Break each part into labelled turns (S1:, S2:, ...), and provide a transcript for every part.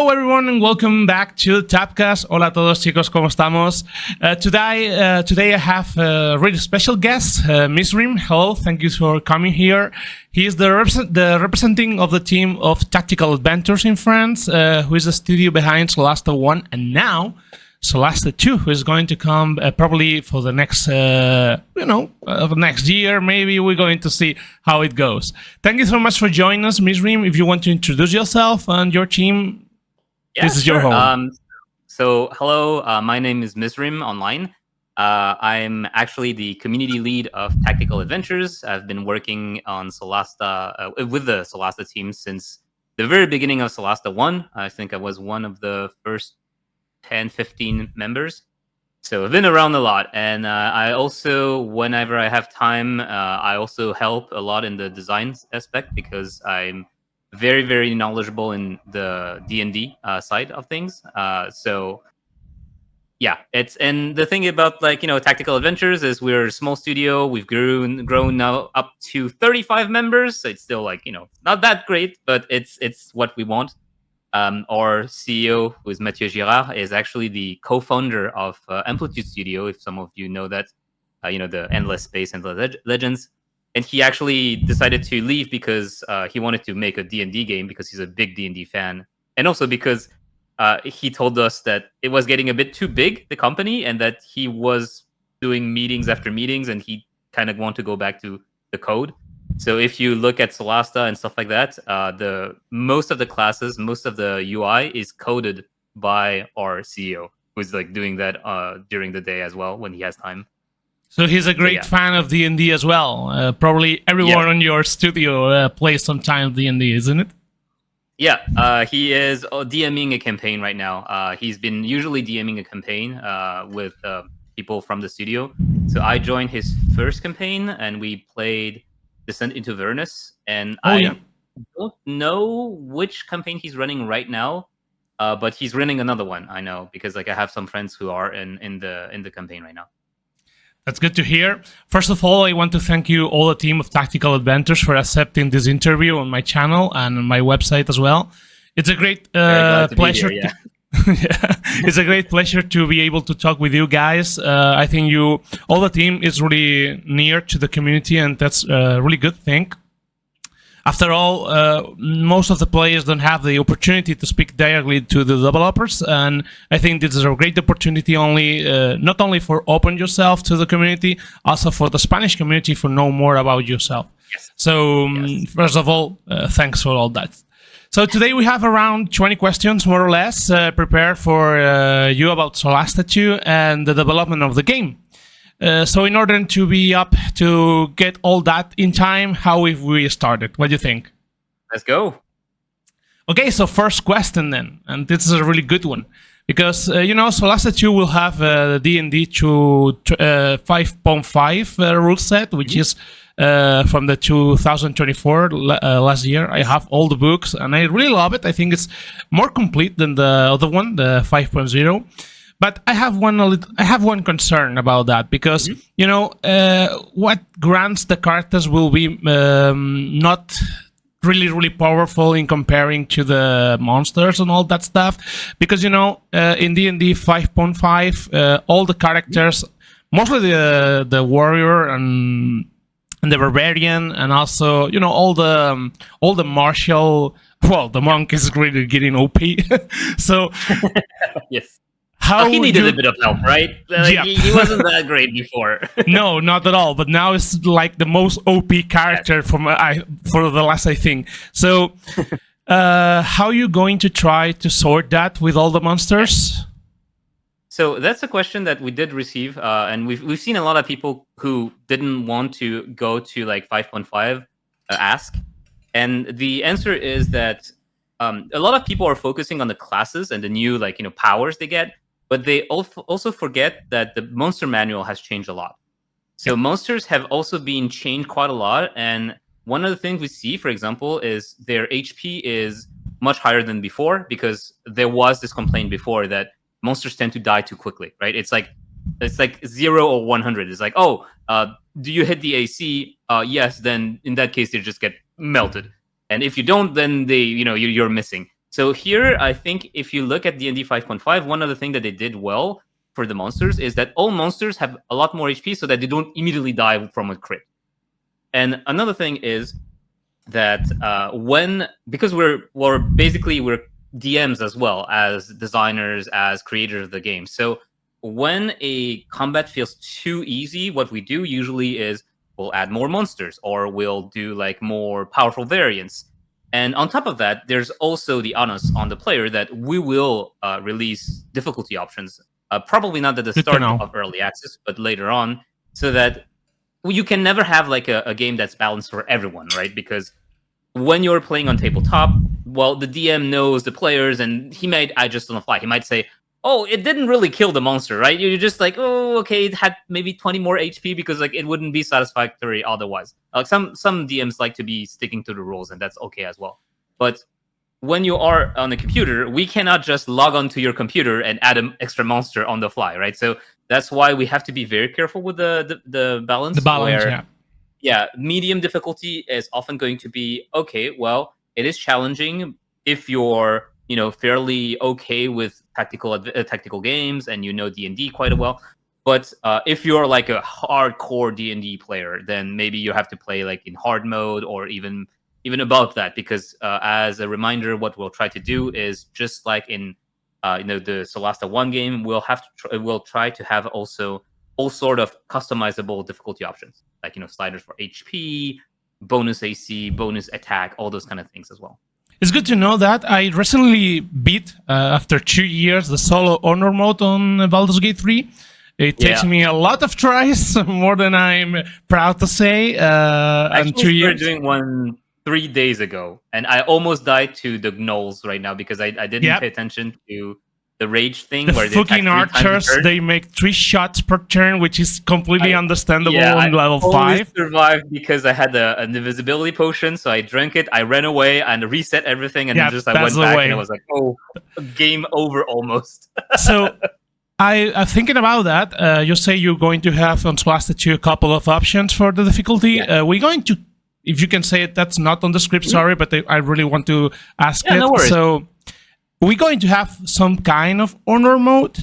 S1: Hello everyone and welcome back to TAV-CAST. Hola a todos chicos, ¿cómo estamos? Today I have a really special guest, Misrim. Hello, thank you for coming here. He is the representing of the team of Tactical Adventures in France, who is the studio behind SOLASTA 1 and now SOLASTA 2, who is going to come probably for the next, next year. Maybe we're going to see how it goes. Thank you so much for joining us, Misrim. If you want to introduce yourself and your team, this is your home.
S2: Hello, my name is Misrim online. I'm actually the community lead of Tactical Adventures. I've been working on SOLASTA with the SOLASTA team since the very beginning of SOLASTA 1. I think I was one of the first 10, 15 members. So I've been around a lot. And I also, whenever I have time, I also help a lot in the design aspect because I'm very, very knowledgeable in the D&D side of things. And the thing about Tactical Adventures is we're a small studio. We've grown now up to 35 members. So it's still not that great, but it's what we want. Our CEO, who is Mathieu Girard, is actually the co-founder of Amplitude Studio, if some of you know that, the Endless Space, Endless Legends. And he actually decided to leave because he wanted to make a D&D game because he's a big D&D fan. And also because he told us that it was getting a bit too big, the company, and that he was doing meetings after meetings and he kind of want to go back to the code. So if you look at SOLASTA and stuff like that, most of the classes, most of the UI is coded by our CEO, who's doing that during the day as well when he has time.
S1: So he's a great fan of D&D as well. Probably everyone in your studio plays sometimes D&D, isn't it?
S2: Yeah, he is DMing a campaign right now. He's been usually DMing a campaign with people from the studio. So I joined his first campaign and we played Descent into Avernus, and I don't know which campaign he's running right now, but he's running another one. I know because I have some friends who are in the campaign right now.
S1: That's good to hear. First of all, I want to thank you, all the team of Tactical Adventures, for accepting this interview on my channel and on my website as well. It's a great pleasure. It's a great pleasure to be able to talk with you guys. I think all the team is really near to the community, and that's a really good thing. After all, most of the players don't have the opportunity to speak directly to the developers, and I think this is a great opportunity not only for open yourself to the community, also for the Spanish community to know more about yourself.
S2: Yes.
S1: So, first of all, thanks for all that. So today we have around 20 questions, more or less, prepared for you about SOLASTA 2 and the development of the game. So in order to be up to get all that in time, how have we started? What do you think?
S2: Let's go.
S1: Okay, so first question then, and this is a really good one. Because, SOLASTA 2 will have the D&D to 5.5 rule set, which is from the 2024 last year. I have all the books, and I really love it. I think it's more complete than the other one, the 5.0. But I have one concern about that because what grants the characters will be not really powerful in comparing to the monsters and all that stuff, because in D&D 5.5 all the characters, mostly the warrior and the barbarian, and also all the martial, well, the monk is really getting OP. So
S2: yes. He needed a bit of help, right? He wasn't that great before.
S1: No, not at all. But now it's like the most OP character for the last, I think. So, how are you going to try to sort that with all the monsters?
S2: So that's a question that we did receive, and we've seen a lot of people who didn't want to go to 5.5 ask, and the answer is that a lot of people are focusing on the classes and the new powers they get. But they also forget that the monster manual has changed a lot. So monsters have also been changed quite a lot. And one of the things we see, for example, is their HP is much higher than before, because there was this complaint before that monsters tend to die too quickly, right? It's like 0 or 100. It's like, do you hit the AC? Yes, then in that case, they just get melted. And if you don't, then you're missing. So here, I think if you look at D&D 5.5, one other thing that they did well for the monsters is that all monsters have a lot more HP so that they don't immediately die from a crit. And another thing is that because we're DMs as well as designers, as creators of the game. So when a combat feels too easy, what we do usually is we'll add more monsters or we'll do like more powerful variants. And on top of that, there's also the onus on the player that we will release difficulty options. Probably not at the start of early access, but later on, so that you can never have like a game that's balanced for everyone, right? Because when you're playing on tabletop, well, the DM knows the players, and he might adjust on the fly. He might say, "Oh, it didn't really kill the monster, right?" You're just like, "Oh, okay, it had maybe 20 more HP because like it wouldn't be satisfactory otherwise." Like some DMs like to be sticking to the rules, and that's okay as well. But when you are on a computer, we cannot just log onto your computer and add an extra monster on the fly, right? So that's why we have to be very careful with the balance.
S1: The balance,
S2: yeah, medium difficulty is often going to be okay. Well, it is challenging if you're fairly okay with tactical games and D&D quite well. But if you're like a hardcore D&D player, then maybe you have to play like in hard mode or even above that, because as a reminder, what we'll try to do is just like in the Solasta 1 game, we'll try to have also all sort of customizable difficulty options, like sliders for HP, bonus AC, bonus attack, all those kind of things as well.
S1: It's good to know that. I recently beat, after 2 years, the solo honor mode on Baldur's Gate 3. It takes me a lot of tries, more than I'm proud to say. And 2 years.
S2: We're doing one 3 days ago, and I almost died to the gnolls right now because I didn't pay attention to the rage thing.
S1: The
S2: where they
S1: fucking archers, they make 3 shots per turn, which is completely understandable on level 5.
S2: I survived because I had an invisibility potion, so I drank it, I ran away, and reset everything, and then just I went back, and I was like, oh, game over almost.
S1: So I'm thinking about that. You say you're going to have on Solasta 2 a couple of options for the difficulty.
S2: Yeah.
S1: We're going to, if you can say it, that's not on the script, sorry, but I really want to ask it.
S2: No worries.
S1: So we're going to have some kind of honor mode?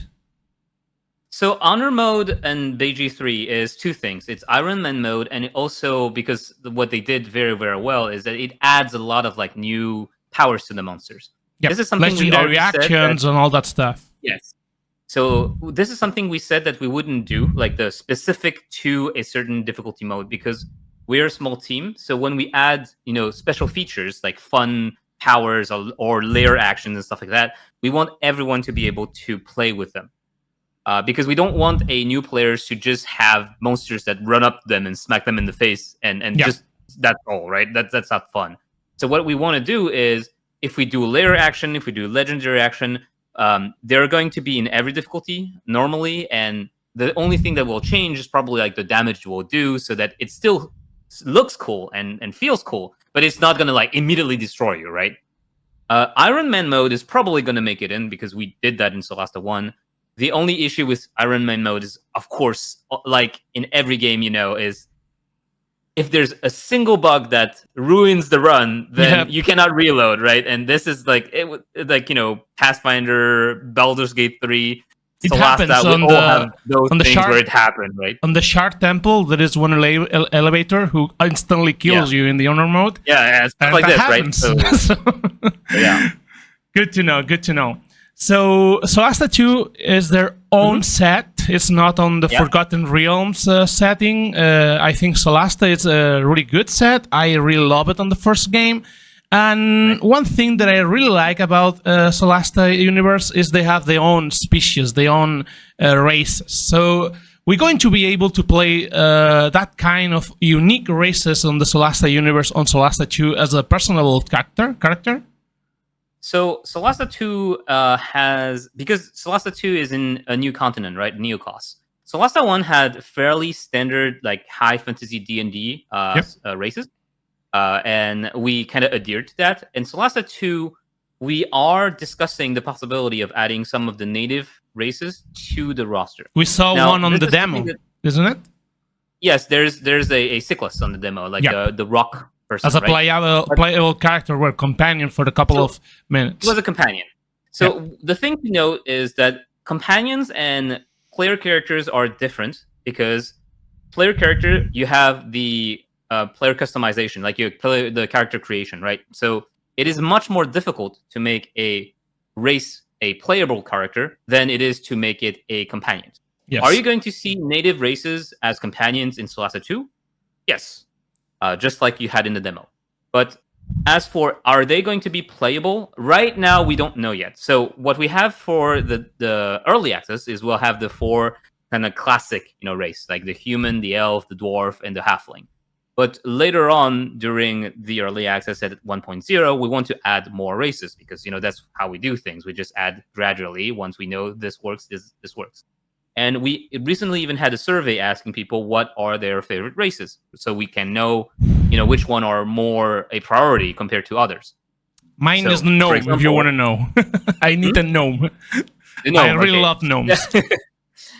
S2: So honor mode and BG3 is 2 things. It's Iron Man mode, and it also, because what they did very, very well is that it adds a lot of like new powers to the monsters.
S1: Yep.
S2: This is something
S1: legendary actions and all that stuff.
S2: Yes. So this is something we said that we wouldn't do, like the specific to a certain difficulty mode, because we're a small team. So when we add, special features like fun powers or layer actions and stuff like that, we want everyone to be able to play with them. Because we don't want a new players to just have monsters that run up to them and smack them in the face and just that's all, right? That's not fun. So what we want to do is, if we do layer action, if we do legendary action, they're going to be in every difficulty normally, and the only thing that will change is probably like the damage we'll do, so that it still looks cool and feels cool, but it's not going to like immediately destroy you, right? Iron Man mode is probably going to make it in because we did that in Solasta 1. The only issue with Iron Man mode is, of course, like in every game, is if there's a single bug that ruins the run, then you cannot reload, right? And this is like Pathfinder, Baldur's Gate 3,
S1: it
S2: Solasta,
S1: happens on the
S2: things
S1: Shard,
S2: where it happened, right?
S1: On the Shard Temple, there is one elevator who instantly kills you in the honor mode.
S2: Yeah, stuff like this,
S1: happens.
S2: Right? So,
S1: yeah. Good to know. So Solasta 2 is their own set. It's not on the Forgotten Realms setting. I think Solasta is a really good set. I really love it on the first game. And one thing that I really like about Solasta universe is they have their own species, their own races. So we're going to be able to play that kind of unique races on the Solasta universe on Solasta 2 as a personal character.
S2: So Solasta 2 because Solasta 2 is in a new continent, right? Neokos. Solasta 1 had fairly standard, like high fantasy D&D races. And we kind of adhered to that. In Solasta 2, we are discussing the possibility of adding some of the native races to the roster.
S1: We saw one on the demo, isn't it?
S2: Yes, there's a Cyclus on the demo, like the rock person.
S1: As a
S2: right?
S1: playable character or companion for a couple of minutes.
S2: He was a companion. So the thing to note is that companions and player characters are different because player character, you have the player customization, like you play the character creation, right? So it is much more difficult to make a race a playable character than it is to make it a companion.
S1: Yes.
S2: Are you going to see native races as companions in Solasta 2? Yes. Just like you had in the demo. But as for are they going to be playable? Right now, we don't know yet. So what we have for the early access is we'll have the 4 kind of classic, race, like the human, the elf, the dwarf, and the halfling. But later on, during the early access at 1.0, we want to add more races because that's how we do things. We just add gradually. Once we know this works, this works. And we recently even had a survey asking people what are their favorite races, so we can know, which one are more a priority compared to others.
S1: Mine is the gnome, example, if you want to know. I need a gnome. I really love gnomes.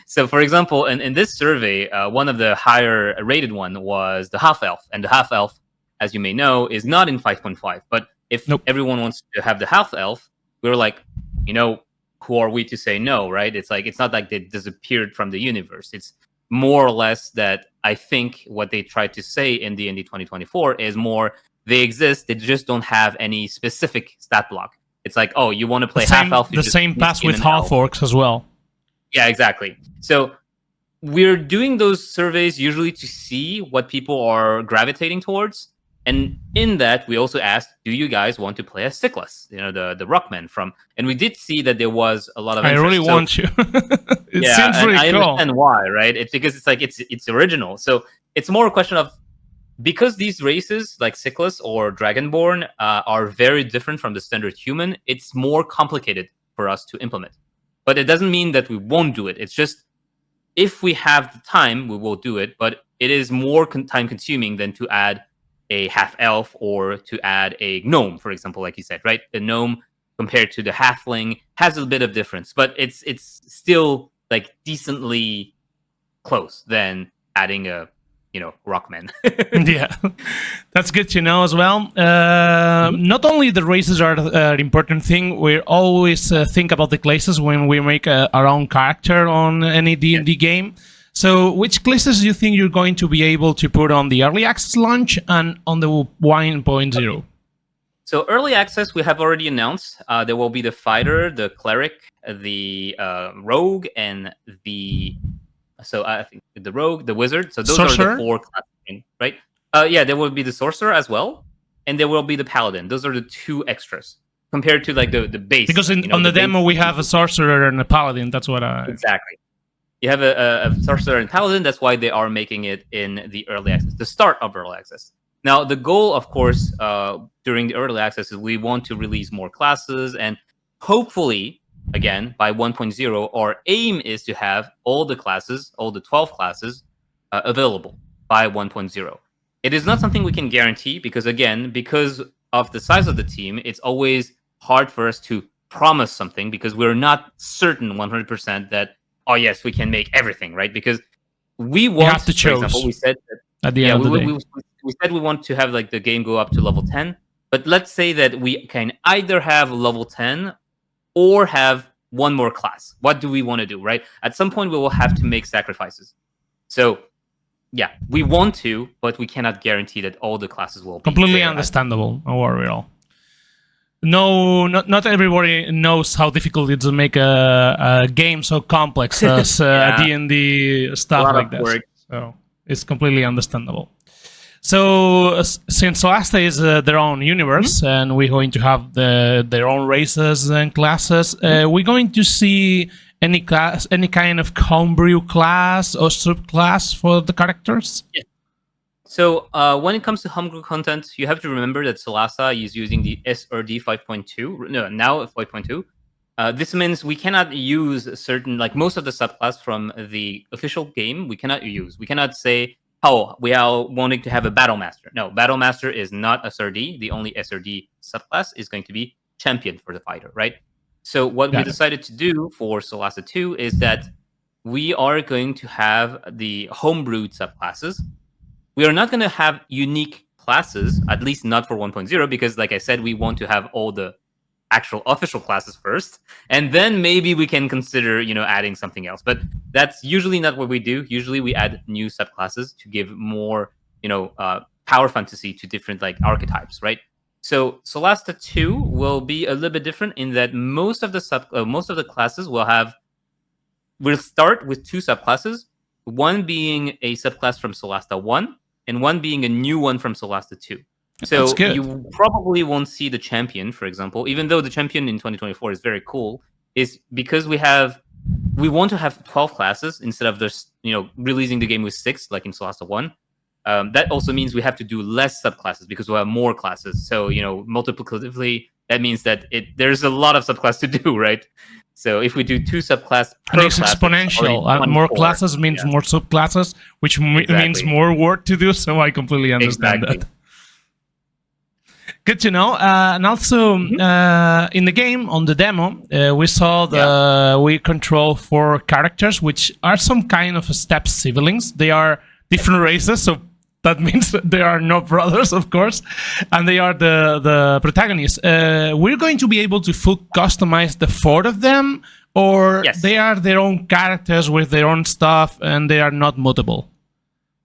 S2: So, for example, in this survey, one of the higher rated one was the half-elf. And the half-elf, as you may know, is not in 5.5. But if everyone wants to have the half-elf, we're like, who are we to say no, right? It's not like they disappeared from the universe. It's more or less that I think what they tried to say in D&D 2024 is more they exist, they just don't have any specific stat block. It's like, oh, you want to play half-elf.
S1: The same pass with half-orcs as well.
S2: Yeah, exactly. So we're doing those surveys usually to see what people are gravitating towards. And in that, we also asked, do you guys want to play as Sickles? The Rockman from... And we did see that there was a lot of interest.
S1: I really want you. It seems really cool.
S2: I understand why, right? It's because it's original. So it's more a question of... Because these races, like Sickles or Dragonborn, are very different from the standard human, it's more complicated for us to implement. But it doesn't mean that we won't do it. It's just, if we have the time, we will do it. But it is more time-consuming than to add a half-elf or to add a gnome, for example, like you said, right? The gnome compared to the halfling has a bit of difference. But it's still, like, decently close than adding a Rockman.
S1: Yeah, that's good to know as well. Not only the races are an important thing, we always think about the classes when we make our own character on any D&D game. So which classes do you think you're going to be able to put on the early access launch and on the 1.0? Okay.
S2: So early access, we have already announced. There will be the fighter, the cleric, the rogue, and the... So I think the rogue, the wizard. So those are the 4 classes, right? Yeah, there will be the sorcerer as well, and there will be the paladin. Those are the 2 extras compared to like the base.
S1: Because on the demo we have a sorcerer and a paladin. That's what
S2: exactly. You have a sorcerer and paladin. That's why they are making it in the early access, the start of early access. Now the goal, of course, during the early access is we want to release more classes and hopefully. Again, by 1.0, our aim is to have all the classes, all the 12 classes, available by 1.0. It is not something we can guarantee because, again, because of the size of the team, it's always hard for us to promise something because we're not certain 100% that, oh, yes, we can make everything, right? Because we want,
S1: you have to choose.
S2: For example, we said that,
S1: at the end of the day.
S2: We said we want to have like the game go up to level 10, but let's say that we can either have level 10 or have one more class. What do we want to do, right? At some point, we will have to make sacrifices. So, yeah, we want to, but we cannot guarantee that all the classes will be
S1: completely understandable. No worry at all. No, not everybody knows how difficult it is to make a game so complex as D&D stuff like this. Work. So it's completely understandable. So since Solasta is their own universe and we're going to have their own races and classes, we're going to see any kind of homebrew class or subclass for the characters?
S2: Yeah. So when it comes to homebrew content, you have to remember that Solasta is using the SRD 5.2. No, now 5.2. This means we cannot use certain, like most of the subclass from the official game, we cannot use. We cannot say, oh, we are wanting to have a Battle Master. No, Battle Master is not SRD. The only SRD subclass is going to be Champion for the fighter, right? So what we decided to do for Solasta 2 is that we are going to have the homebrewed subclasses. We are not going to have unique classes, at least not for 1.0, because like I said, we want to have all the actual official classes first, and then maybe we can consider, adding something else. But that's usually not what we do. Usually we add new subclasses to give more, power fantasy to different like archetypes, right? So Solasta 2 will be a little bit different in that most of the classes will start with two subclasses, one being a subclass from Solasta 1 and one being a new one from Solasta 2. So you probably won't see the champion, for example, even though the champion in 2024 is very cool, is because we want to have 12 classes instead of just, releasing the game with 6 like in Solasta 1. That also means we have to do less subclasses because we have more classes. So, multiplicatively, that means that there's a lot of subclass to do, right? So if we do 2 subclass per
S1: and it's
S2: class,
S1: exponential. More classes means more subclasses, which means more work to do. So I completely understand that. Good to know. And also, in the game, on the demo, we saw we control 4 characters, which are some kind of step siblings. They are different races, so that means they are not brothers, of course, and they are the protagonists. We're going to be able to full customize the 4 of them, or they are their own characters with their own stuff, and they are not mutable?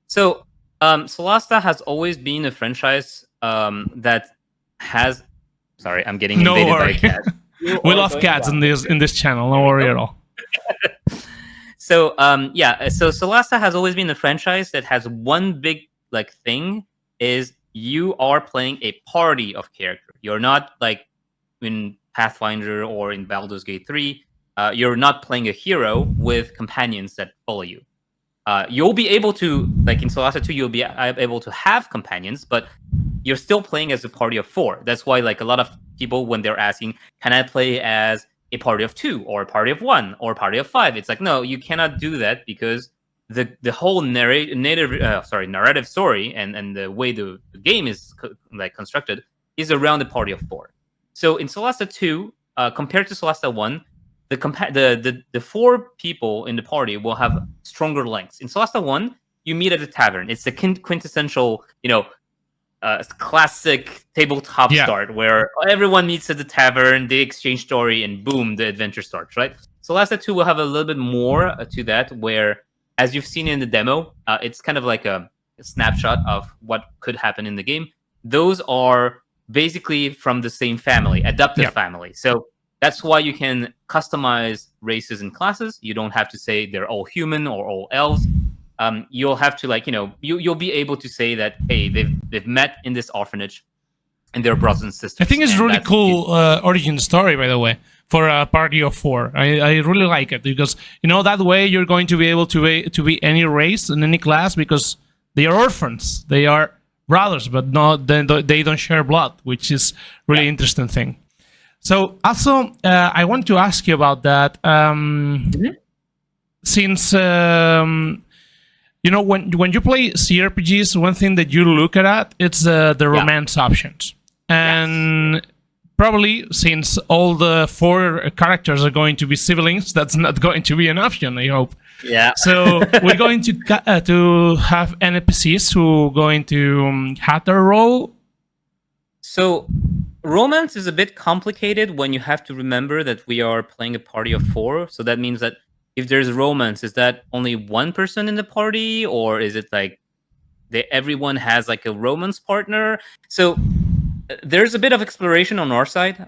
S2: So, Solasta has always been a franchise that has. Sorry, I'm getting invaded by a cat.
S1: We love cats in this channel. No worry at all.
S2: So, so Solasta has always been a franchise that has one big thing, is you are playing a party of characters. You're not like in Pathfinder or in Baldur's Gate 3. You're not playing a hero with companions that follow you. You'll be able to, like in Solasta 2, you'll be able to have companions, but you're still playing as a party of 4. That's why a lot of people, when they're asking, can I play as a party of 2 or a party of 1 or a party of 5? It's like, no, you cannot do that, because the whole narrative story and the way the game is constructed is around the party of 4. So in Solasta 2, compared to Solasta 1, the 4 people in the party will have stronger links. In Solasta 1, you meet at a tavern. It's the quintessential, classic tabletop start where everyone meets at the tavern, they exchange story, and boom, the adventure starts, right? Solasta 2 will have a little bit more to that, where, as you've seen in the demo, it's kind of like a snapshot of what could happen in the game. Those are basically from the same family, adoptive family. So that's why you can customize races and classes. You don't have to say they're all human or all elves. You'll have to you'll be able to say that, hey, they've met in this orphanage and they're brothers and sisters.
S1: I think it's really cool origin story, by the way, for a party of 4. I really like it, because that way you're going to be able to be any race and any class, because they are orphans. They are brothers, but they don't share blood, which is really interesting thing. So also, I want to ask you about that. Since when you play CRPGs, one thing that you look at it's the romance options, and probably since all the 4 characters are going to be siblings, that's not going to be an option, I hope.
S2: Yeah.
S1: So we're going to have NPCs who are going to have their role.
S2: So romance is a bit complicated when you have to remember that we are playing a party of 4. So that means that if there's romance, is that only one person in the party, or is it like everyone has a romance partner? So there's a bit of exploration on our side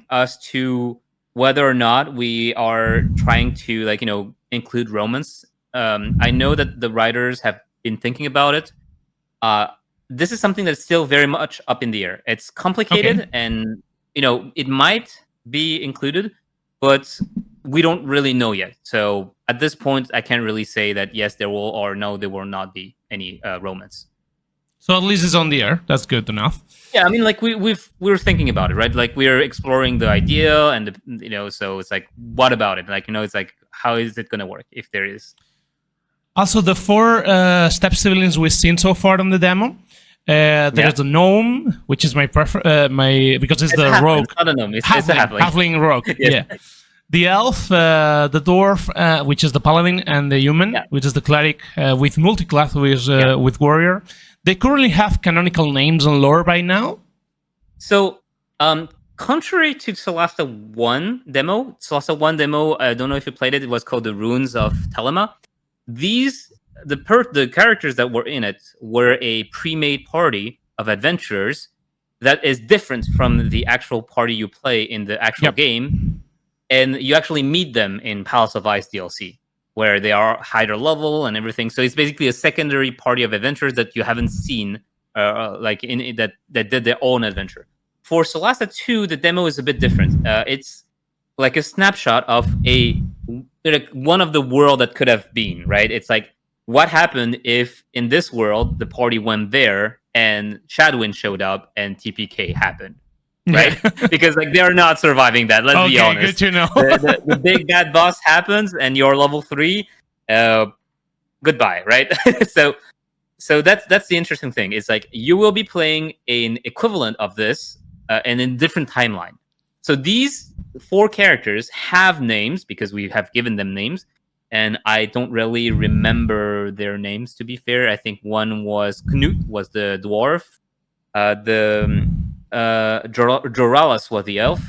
S2: as to whether or not we are trying to include romance. I know that the writers have been thinking about it. This is something that's still very much up in the air. It's complicated, and it might be included, but we don't really know yet. So at this point, I can't really say that yes, there will, or no, there will not be any romance.
S1: So at least it's on the air. That's good enough.
S2: Yeah, I mean, we were thinking about it, right? We're exploring the idea, and so it's what about it? It's how is it gonna work if there is?
S1: Also, the 4 step siblings we've seen so far on the demo. There's a gnome, which is my because it's the rogue.
S2: It's not a gnome. It's a
S1: halfling rogue. Yeah. The elf, the dwarf, which is the paladin, and the human, which is the cleric with multi-class with warrior. they currently have canonical names and lore by now.
S2: So, contrary to Solasta 1 demo, I don't know if you played it, it was called The Runes of Telema. The characters that were in it were a pre-made party of adventurers that is different from the actual party you play in the actual game. And you actually meet them in Palace of Ice DLC, where they are higher level and everything. So it's basically a secondary party of adventurers that you haven't seen, like that did their own adventure. For Solasta 2, the demo is a bit different. It's like a snapshot of one of the world that could have been, right? It's like, what happened if in this world the party went there and Shadwin showed up and TPK happened, right? Because like they're not surviving that. Let's be honest.
S1: Good to know.
S2: the big bad boss happens and you're level 3. Goodbye, right? So that's the interesting thing. It's like you will be playing an equivalent of this and in different timeline. So these 4 characters have names because we have given them names. And I don't really remember their names, to be fair. I think one was Knut, was the dwarf. Joralis was the elf.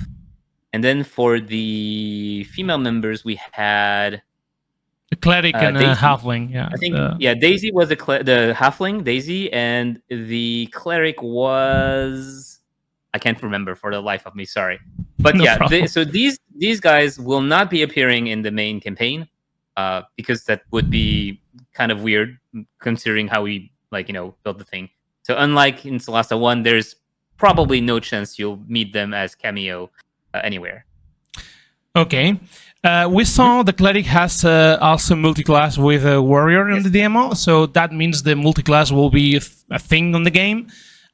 S2: And then for the female members, we had...
S1: a cleric and a halfling, yeah.
S2: I think, Daisy was the halfling, Daisy. And the cleric was... I can't remember for the life of me, sorry. But so these guys will not be appearing in the main campaign. Because that would be kind of weird considering how we build the thing. So unlike in Solasta 1, there's probably no chance you'll meet them as cameo anywhere.
S1: Okay. We saw the cleric has also multi-class with a warrior in the demo, so that means the multi-class will be a thing on the game.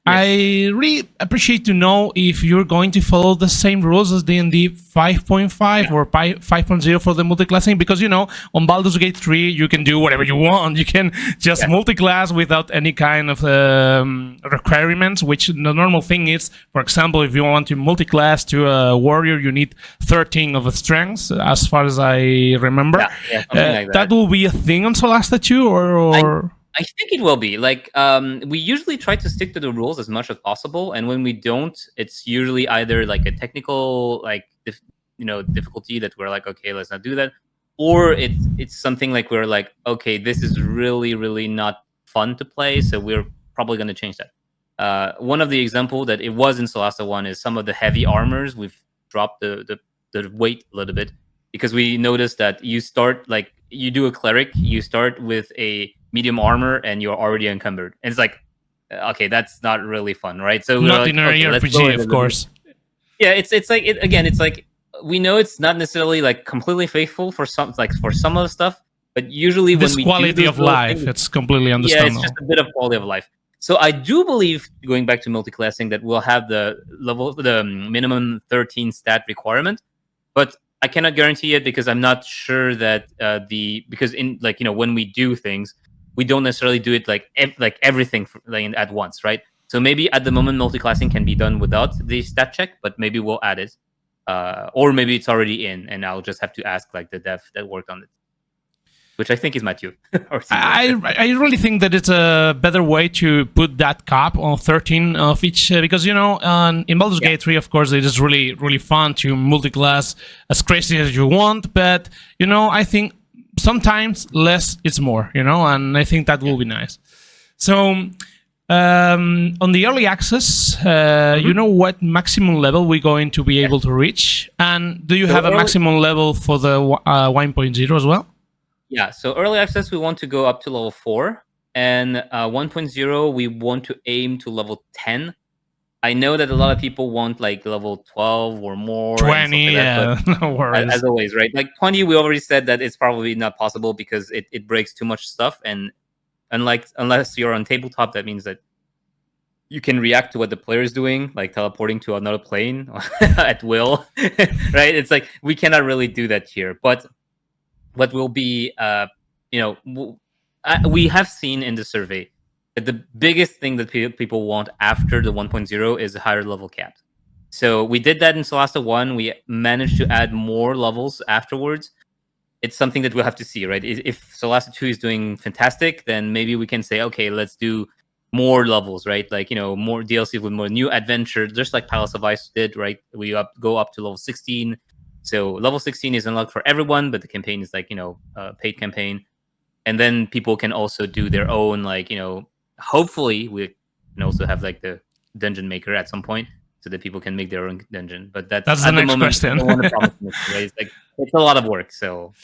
S1: I really appreciate to know if you're going to follow the same rules as D&D 5.5 or 5.0 for the multiclassing, because on Baldur's Gate 3 you can do whatever you want. You can just multiclass without any kind of requirements, which the normal thing is, for example, if you want to multiclass to a warrior, you need 13 of the strengths, as far as I remember.
S2: Like
S1: that will be a thing on Solasta 2, or...
S2: I think it will be. Like, we usually try to stick to the rules as much as possible, and when we don't, it's usually either like a technical, difficulty that we're like, okay, let's not do that, or it's something like we're like, okay, this is really, really not fun to play, so we're probably going to change that. One of the example that it was in Solasta 1 is some of the heavy armors. We've dropped the weight a little bit because we noticed that you do a cleric, you start with a medium armor and you're already encumbered, and it's like, okay, that's not really fun, right? So
S1: not in an RPG, of course.
S2: Yeah, it's like it's like we know it's not necessarily like completely faithful for some of the stuff, but usually when we
S1: quality of life, it's completely understandable.
S2: Yeah, it's just a bit of quality of life. So I do believe, going back to multiclassing, that we'll have the minimum 13 stat requirement, but I cannot guarantee it because I'm not sure that because in when we do things, we don't necessarily do it like everything at once, right? So maybe at the moment multiclassing can be done without the stat check, but maybe we'll add it, or maybe it's already in, and I'll just have to ask the dev that worked on it, which I think is Mathieu.
S1: I really think that it's a better way to put that cap on 13 of each, because in Baldur's Gate 3, of course, it is really, really fun to multiclass as crazy as you want, but I think sometimes less is more, and I think that will be nice. So on the early access, what maximum level we're going to be able to reach, and do you have a maximum level for the 1.0 as well?
S2: Yeah, so early access, we want to go up to level 4, and 1.0, we want to aim to level 10. I know that a lot of people want like level 12 or more.
S1: 20, no worries.
S2: As always, right? Like 20, we already said that it's probably not possible because it breaks too much stuff. And unless you're on tabletop, that means that you can react to what the player is doing, like teleporting to another plane at will, right? It's like, we cannot really do that here. But what will be, we have seen in the survey, the biggest thing that people want after the 1.0 is a higher level cap. So we did that in Solasta 1. We managed to add more levels afterwards. It's something that we'll have to see, right? If Solasta 2 is doing fantastic, then maybe we can say, okay, let's do more levels, right? Like, more DLC with more new adventure, just like Palace of Ice did, right? We go up to level 16. So level 16 is unlocked for everyone, but the campaign is like, a paid campaign. And then people can also do their own, like, hopefully we can also have like the dungeon maker at some point so that people can make their own dungeon. But that's
S1: That's the
S2: at the
S1: next
S2: moment, I
S1: question.
S2: don't want to promise anything, right? It's like, it's a lot of work. So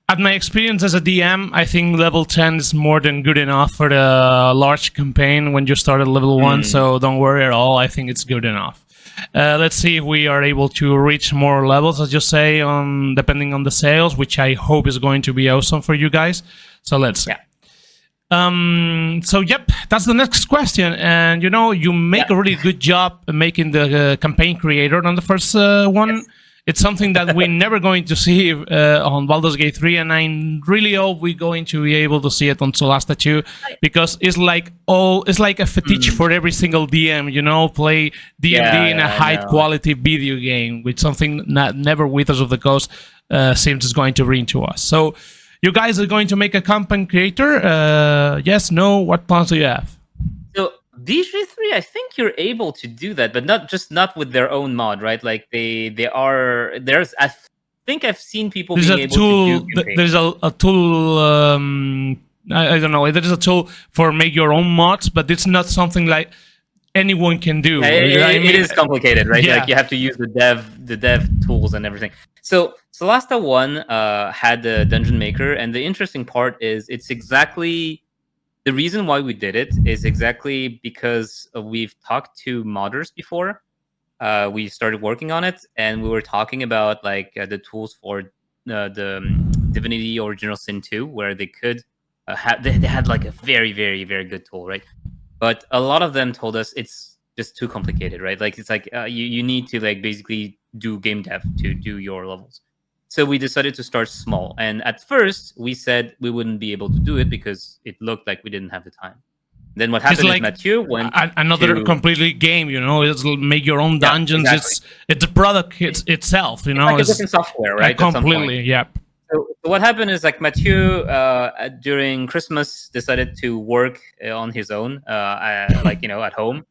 S1: At my experience as a DM, I think level 10 is more than good enough for the large campaign when you start at level 1, so don't worry at all. I think it's good enough. Let's see if we are able to reach more levels, as you say, depending on the sales, which I hope is going to be awesome for you guys. So let's see.
S2: Yeah.
S1: So yep, that's the next question, and you make a really good job making the campaign creator on the first one. Yes. It's something that we're never going to see on Baldur's Gate 3, and I really hope we're going to be able to see it on Solasta 2, because it's like a fetish for every single DM, play D&D in a high-quality video game with something that never Withers of the Coast seems is going to bring to us. So you guys are going to make a campaign creator? Yes, no? What plans do you have?
S2: So BG3, I think you're able to do that, but not with their own mod, right? Like there's I think I've seen people being able to do campaigns.
S1: There's a tool. I don't know. There's a tool for make your own mods, but it's not something like anyone can do.
S2: It is complicated, right?
S1: Yeah.
S2: Like you have to use the dev tools and everything. So Solasta 1 had the dungeon maker, and the interesting part is it's exactly the reason why we did it is exactly because we've talked to modders before. We started working on it, and we were talking about like the tools for the Divinity Original Sin 2, where they could they had like a very, very, very good tool, right? But a lot of them told us it's just too complicated, right? Like it's like you need to like basically do game dev to do your levels. So we decided to start small. And at first, we said we wouldn't be able to do it because it looked like we didn't have the time. Then what happened is Mathieu went
S1: another completely game, It's make your own dungeons. Yeah, exactly. It's a product itself,
S2: It's like a different software, right?
S1: Completely, yeah.
S2: So what happened is like Mathieu during Christmas decided to work on his own, at home.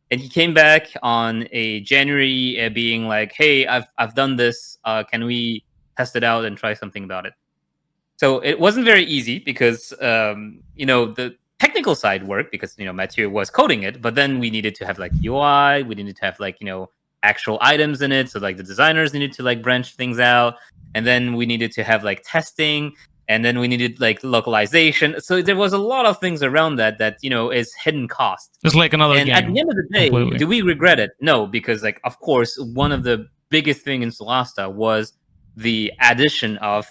S2: And he came back on a January being like, "Hey, I've done this. Can we test it out and try something about it?" So it wasn't very easy because the technical side worked because Mathieu was coding it, but then we needed to have like UI, we needed to have like actual items in it, so like the designers needed to like branch things out, and then we needed to have like testing, and then we needed like localization. So there was a lot of things around that is hidden cost.
S1: It's like another game.
S2: And at the end of the day, do we regret it? No, because like of course one of the biggest thing in Solasta was the addition of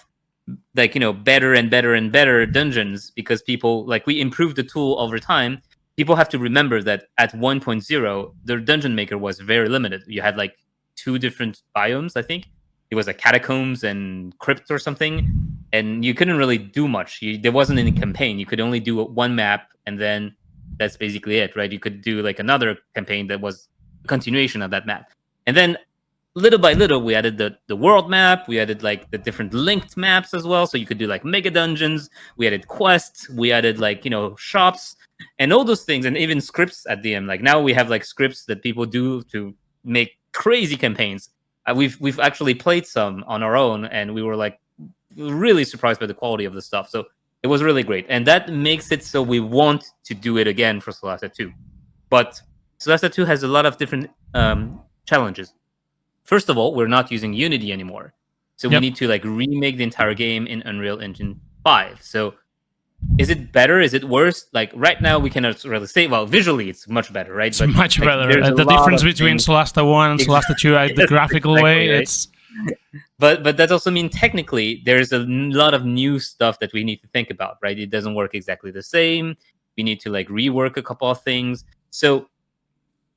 S2: like better and better and better dungeons, because people like we improved the tool over time. People have to remember that at 1.0 the dungeon maker was very limited. You had like 2 different biomes. I think it was like catacombs and crypts or something, and you couldn't really do much. There wasn't any campaign. You could only do one map, and then that's basically it, right? You could do like another campaign that was a continuation of that map, and then little by little, we added the world map. We added like the different linked maps as well, so you could do like mega dungeons. We added quests. We added like shops and all those things, and even scripts at the end. Like now we have like scripts that people do to make crazy campaigns. We've actually played some on our own, and we were like really surprised by the quality of the stuff. So it was really great, and that makes it so we want to do it again for Solasta 2. But Solasta 2 has a lot of different challenges. First of all, we're not using Unity anymore. So we need to like remake the entire game in Unreal Engine 5. So is it better? Is it worse? Like right now we cannot really say, well, visually it's much better, right?
S1: It's much better. The difference between Solasta 1 and Solasta 2, the graphical way, right? It's...
S2: But that also means technically there's a lot of new stuff that we need to think about, right? It doesn't work exactly the same. We need to like rework a couple of things. So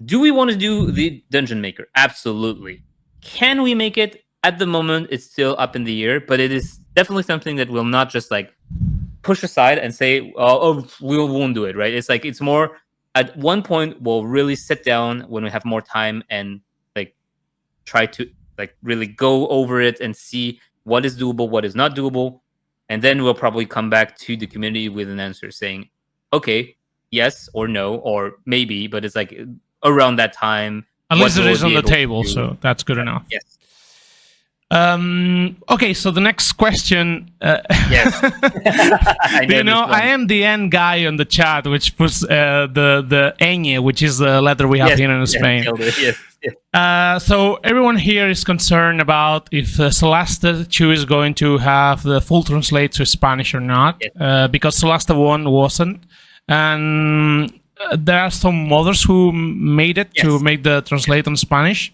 S2: do we want to do the Dungeon Maker? Absolutely. Can we make it? At the moment, it's still up in the air, but it is definitely something that will not just like push aside and say, oh, we won't do it, right? It's like, it's more at one point, we'll really sit down when we have more time and like try to like really go over it and see what is doable, what is not doable. And then we'll probably come back to the community with an answer saying, okay, yes or no or maybe, but it's like around that time.
S1: At
S2: What
S1: least it
S2: will
S1: is
S2: it
S1: on
S2: be
S1: the
S2: able to
S1: table,
S2: do?
S1: so that's good enough.
S2: Yes.
S1: Okay, so the next question.
S2: Yes. I know
S1: You know,
S2: this one.
S1: I am the end guy on the chat, which puts the ñ, which is the letter we have
S2: Yes.
S1: here in Spain.
S2: Yes. Yes.
S1: So everyone here is concerned about if Solasta 2 is going to have the full translate to Spanish or not, because Solasta 1 wasn't. And there are some others who made it to make the translate on Spanish.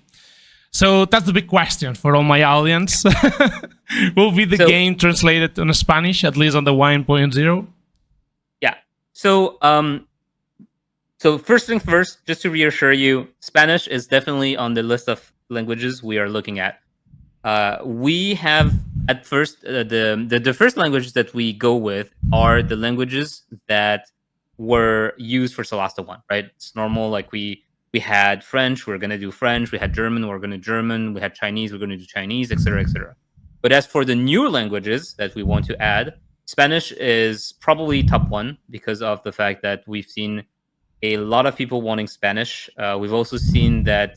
S1: So that's the big question for all my audience. Will be the game translated in Spanish, at least on the 1.0?
S2: Yeah. So first thing first, just to reassure you, Spanish is definitely on the list of languages we are looking at. We have at first the first languages that we go with are the languages that were used for Solasta 1, right? It's normal, like we had French, we're going to do French. We had German, we're going to German. We had Chinese, we're going to do Chinese, etc., etc. But as for the newer languages that we want to add, Spanish is probably top one because of the fact that we've seen a lot of people wanting Spanish. We've also seen that,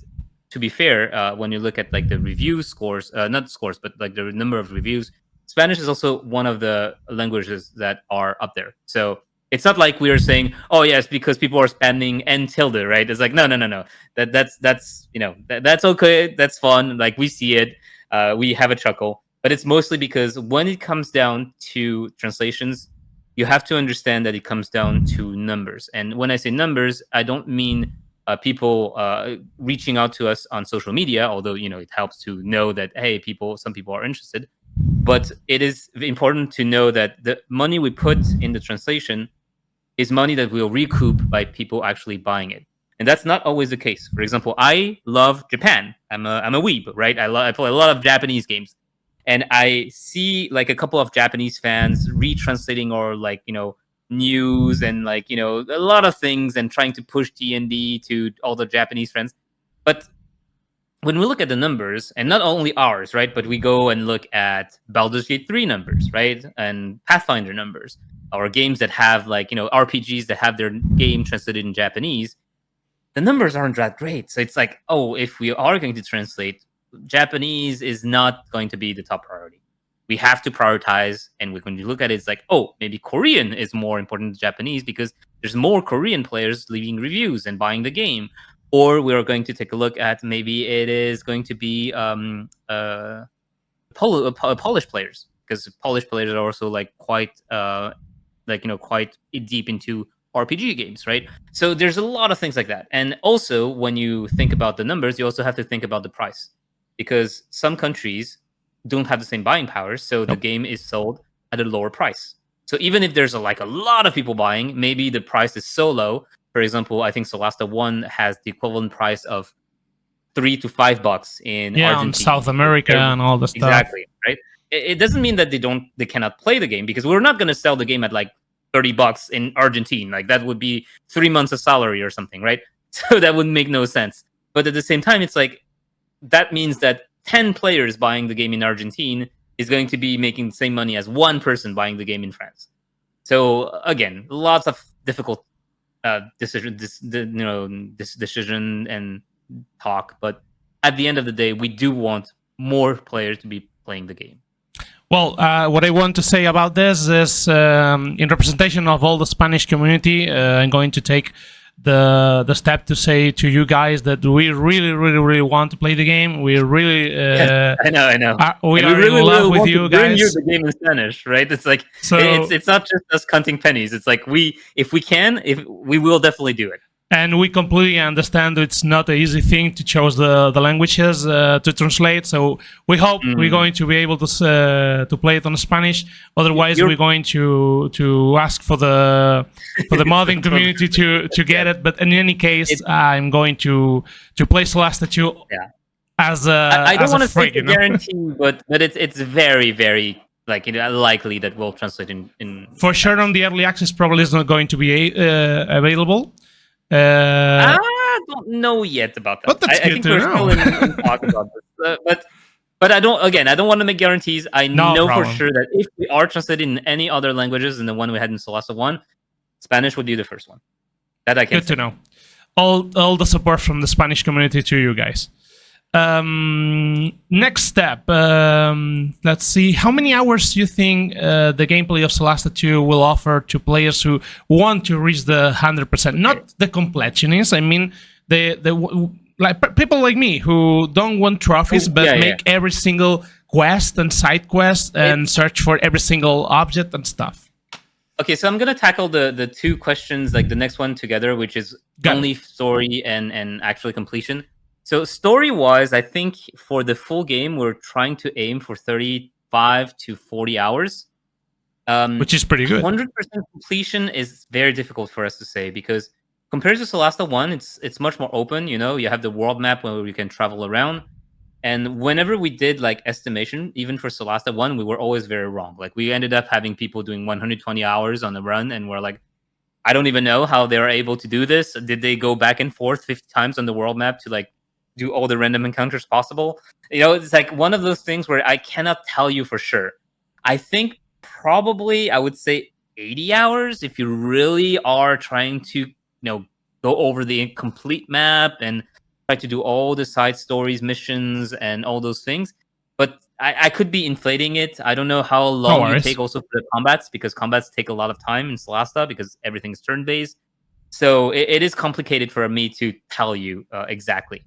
S2: to be fair, when you look at like the review scores, not scores, but like the number of reviews, Spanish is also one of the languages that are up there. So it's not like we are saying, oh yes, because people are spamming N tilde, right? It's like no. That's you know that's okay, that's fun. Like we see it, we have a chuckle, but it's mostly because when it comes down to translations, you have to understand that it comes down to numbers. And when I say numbers, I don't mean people reaching out to us on social media, although it helps to know that hey, some people are interested. But it is important to know that the money we put in the translation is money that we'll recoup by people actually buying it. And that's not always the case. For example, I love Japan. I'm a weeb, right? I play a lot of Japanese games. And I see like a couple of Japanese fans retranslating or like, news and like, a lot of things and trying to push D&D to all the Japanese friends. But when we look at the numbers, and not only ours, right, but we go and look at Baldur's Gate 3 numbers, right, and Pathfinder numbers, or games that have like, RPGs that have their game translated in Japanese, the numbers aren't that great. So it's like, oh, if we are going to translate, Japanese is not going to be the top priority. We have to prioritize, and when you look at it, it's like, oh, maybe Korean is more important than Japanese because there's more Korean players leaving reviews and buying the game. Or we are going to take a look at maybe it is going to be Polish players, because Polish players are also like quite quite deep into RPG games, right? So there's a lot of things like that. And also when you think about the numbers, you also have to think about the price, because some countries don't have the same buying power, so the game is sold at a lower price. So even if there's a lot of people buying, maybe the price is so low. For example, I think Solasta 1 has the equivalent price of $3 to $5 in Argentina,
S1: on South America and all the stuff.
S2: Exactly, right? It doesn't mean that they cannot play the game, because we're not going to sell the game at like $30 in Argentina. Like that would be 3 months of salary or something, right? So that would make no sense. But at the same time, it's like that means that 10 players buying the game in Argentina is going to be making the same money as one person buying the game in France. So again, lots of difficult decision and talk, but at the end of the day, we do want more players to be playing the game.
S1: Well, what I want to say about this is, in representation of all the Spanish community, I'm going to take the step to say to you guys that we really want to play the game. We really
S2: yes, I know.
S1: We are really in love with you guys.
S2: Bring you the game in Spanish, right? It's like it's not just us counting pennies. It's like if we will definitely do it.
S1: And we completely understand it's not an easy thing to choose the languages to translate. So we hope we're going to be able to play it on Spanish. Otherwise, we're going to ask for the modding community to get it. But in any case, I'm going to play Solasta 2 as a
S2: I don't want to say
S1: a
S2: guarantee, but it's very likely that we'll translate in
S1: for sure. On the early access, probably is not going to be available.
S2: I don't know yet about that.
S1: But that's
S2: I think we're still in talk about this. But I don't want to make guarantees. I know for sure that if we are translated in any other languages than the one we had in Solasta 1, Spanish would be the first one. That I can
S1: Good to know. All the support from the Spanish community to you guys. Next step. Let's see. How many hours do you think the gameplay of Solasta 2 will offer to players who want to reach the 100%? Not the completionists. I mean, people like me who don't want trophies, but make every single quest and side quest and search for every single object and stuff.
S2: Okay, so I'm gonna tackle the two questions, like the next one together, which is only story and actually completion. So story-wise, I think for the full game, we're trying to aim for 35 to 40 hours.
S1: Which is pretty good.
S2: 100% completion is very difficult for us to say, because compared to Solasta 1, it's much more open. You know, you have the world map where you can travel around. And whenever we did like estimation, even for Solasta 1, we were always very wrong. Like we ended up having people doing 120 hours on the run, and we're like, I don't even know how they were able to do this. Did they go back and forth 50 times on the world map to like do all the random encounters possible? You know, it's like one of those things where I cannot tell you for sure. I think probably I would say 80 hours if you really are trying to, go over the complete map and try to do all the side stories, missions, and all those things. But I could be inflating it. I don't know how long you take also for the combats, because combats take a lot of time in Solasta because everything's turn-based. So it is complicated for me to tell you exactly.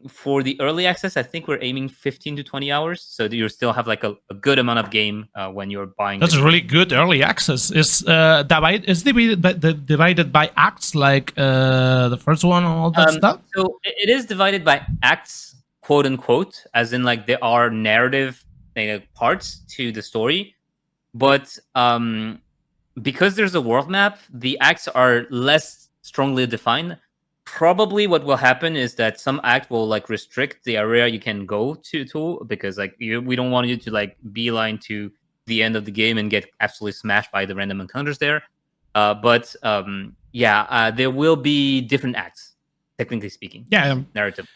S2: For the early access, I think we're aiming 15 to 20 hours. So you still have like a good amount of game when you're buying.
S1: That's really good early access. Is divided by acts like the first one and all that stuff?
S2: So it is divided by acts, quote unquote, as in like there are narrative parts to the story. But because there's a world map, the acts are less strongly defined. Probably what will happen is that some act will like restrict the area you can go to because like we don't want you to like beeline to the end of the game and get absolutely smashed by the random encounters there. But there will be different acts, technically speaking.
S1: Yeah.
S2: Narrative.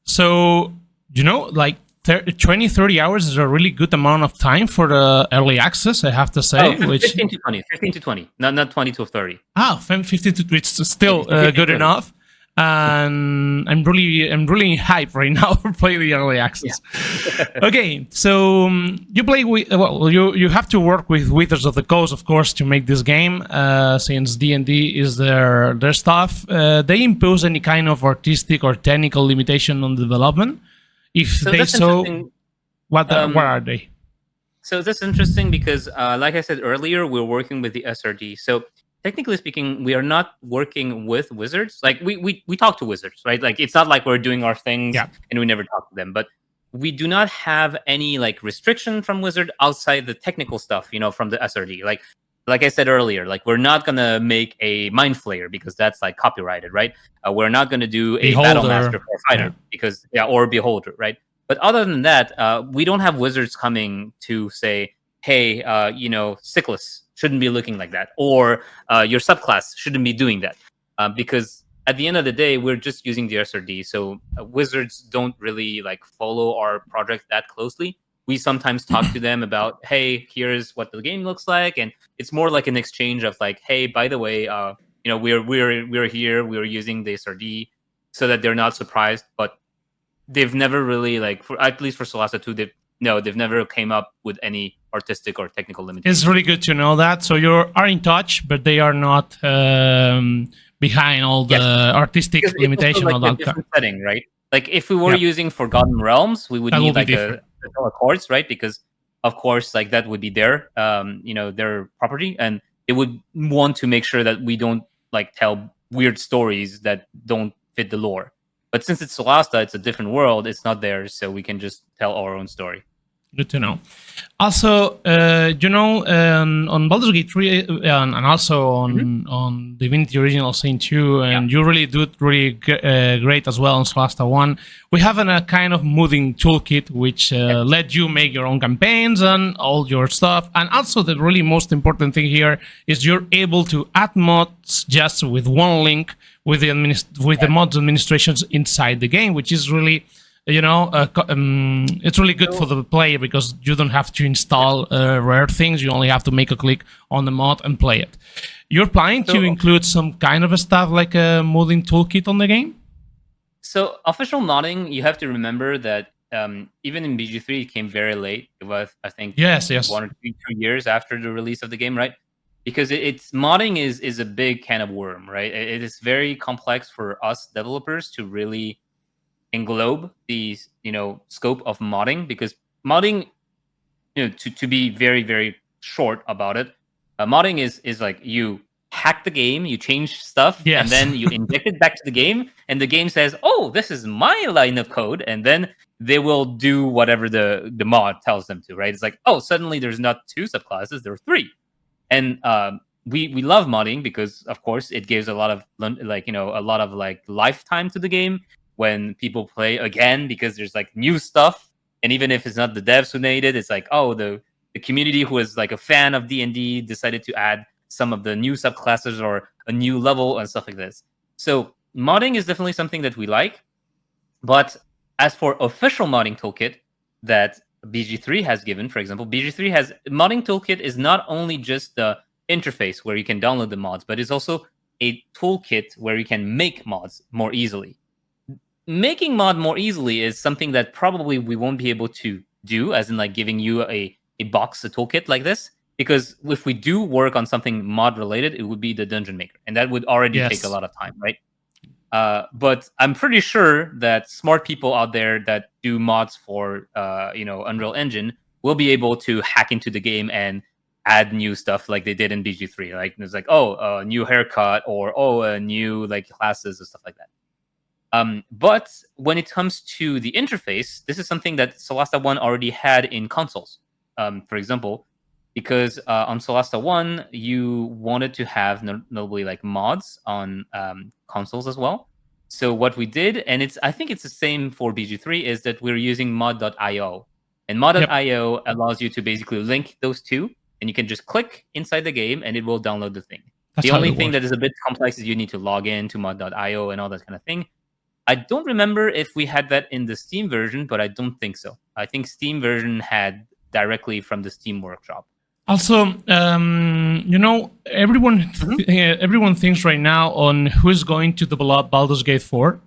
S1: So, like 20, 30 hours is a really good amount of time for the early access, I have to say.
S2: 15 to 20. 15 to 20. Not 20 to 30.
S1: 15 to it's still good enough. And I'm really hyped right now for playing the early access. Yeah. Okay, so you play with you have to work with Wizards of the Coast, of course, to make this game. Since D&D is their stuff, they impose any kind of artistic or technical limitation on development. If what are they?
S2: So that's interesting because, like I said earlier, we're working with the SRD. So technically speaking, we are not working with Wizards. Like we talk to Wizards, right? Like it's not like we're doing our things and we never talk to them. But we do not have any like restriction from Wizard outside the technical stuff, from the SRD. Like I said earlier, like we're not gonna make a Mind Flayer because that's like copyrighted, right? We're not gonna do a Battle Master for a fighter because or Beholder, right? But other than that, we don't have Wizards coming to say, hey, Cyclus shouldn't be looking like that, or your subclass shouldn't be doing that, because at the end of the day, we're just using the SRD. So Wizards don't really like follow our project that closely. We sometimes talk to them about, hey, here's what the game looks like, and it's more like an exchange of like, hey, by the way, we're here, we're using the SRD, so that they're not surprised. But they've never really at least for Solasta 2, they've never came up with any artistic or technical limitations.
S1: It's really good to know that. So you are in touch, but they are not behind all the artistic limitation
S2: of that different setting, right? Like if we were using Forgotten Realms, we would need like a Accords, right? Because of course, like that would be their property, and they would want to make sure that we don't like tell weird stories that don't fit the lore. But since it's Solasta, it's a different world. It's not theirs, so we can just tell our own story.
S1: Good to know. Also, on Baldur's Gate 3 and also on Divinity Original Sin 2, and you really do it really great as well on Solasta 1, we have a kind of moving toolkit which let you make your own campaigns and all your stuff. And also the really most important thing here is you're able to add mods just with one link with the mods administrations inside the game, which is really... it's really good for the player because you don't have to install rare things. You only have to make a click on the mod and play it. You're planning to
S2: So,
S1: include some kind of a stuff like a modding toolkit on the game?
S2: so official modding, you have to remember that even in BG3, it came very late. It was, I think,
S1: Yes, yes.
S2: 1 or 2 years after the release of the game, right? Because it's modding is a big can of worm, right? It is very complex for us developers to really englobe the scope of modding, because modding, to be very very short about it, modding is like you hack the game, you change stuff, and
S1: Yes.
S2: then you inject it back to the game, and the game says, "Oh, this is my line of code," and then they will do whatever the mod tells them to. Right? It's like, oh, suddenly there's not 2 subclasses, there are 3, and we love modding because of course it gives a lot of a lot of like lifetime to the game when people play again, because there's like new stuff, and even if it's not the devs who made it, it's like, oh, the community who is like a fan of D&D decided to add some of the new subclasses or a new level and stuff like this. So modding is definitely something that we like. But as for official modding toolkit that BG3 has given, for example, BG3 has modding toolkit is not only just the interface where you can download the mods, but it's also a toolkit where you can make mods more easily. Making mod more easily is something that probably we won't be able to do, as in like giving you a box, a toolkit like this, because if we do work on something mod related, it would be the dungeon maker, and that would already take a
S1: Yes.
S2: lot of time, right? But I'm pretty sure that smart people out there that do mods for Unreal Engine will be able to hack into the game and add new stuff like they did in BG3. Like there's like, oh, a new haircut, or oh, a new like classes and stuff like that. But when it comes to the interface, this is something that Solasta 1 already had in consoles. For example, because on Solasta 1, you wanted to have notably like mods on consoles as well. So what we did, and I think it's the same for BG3, is that we're using mod.io. And
S1: Yep.
S2: mod.io allows you to basically link those two, and you can just click inside the game and it will download the thing.
S1: That's
S2: The
S1: how
S2: only
S1: it
S2: thing
S1: works.
S2: that is a bit complex is you need to log in to mod.io and all that kind of thing. I don't remember if we had that in the Steam version, but I don't think so. I think Steam version had directly from the Steam Workshop.
S1: Also, everyone
S2: Mhm.
S1: everyone thinks right now on who's going to develop Baldur's Gate 4.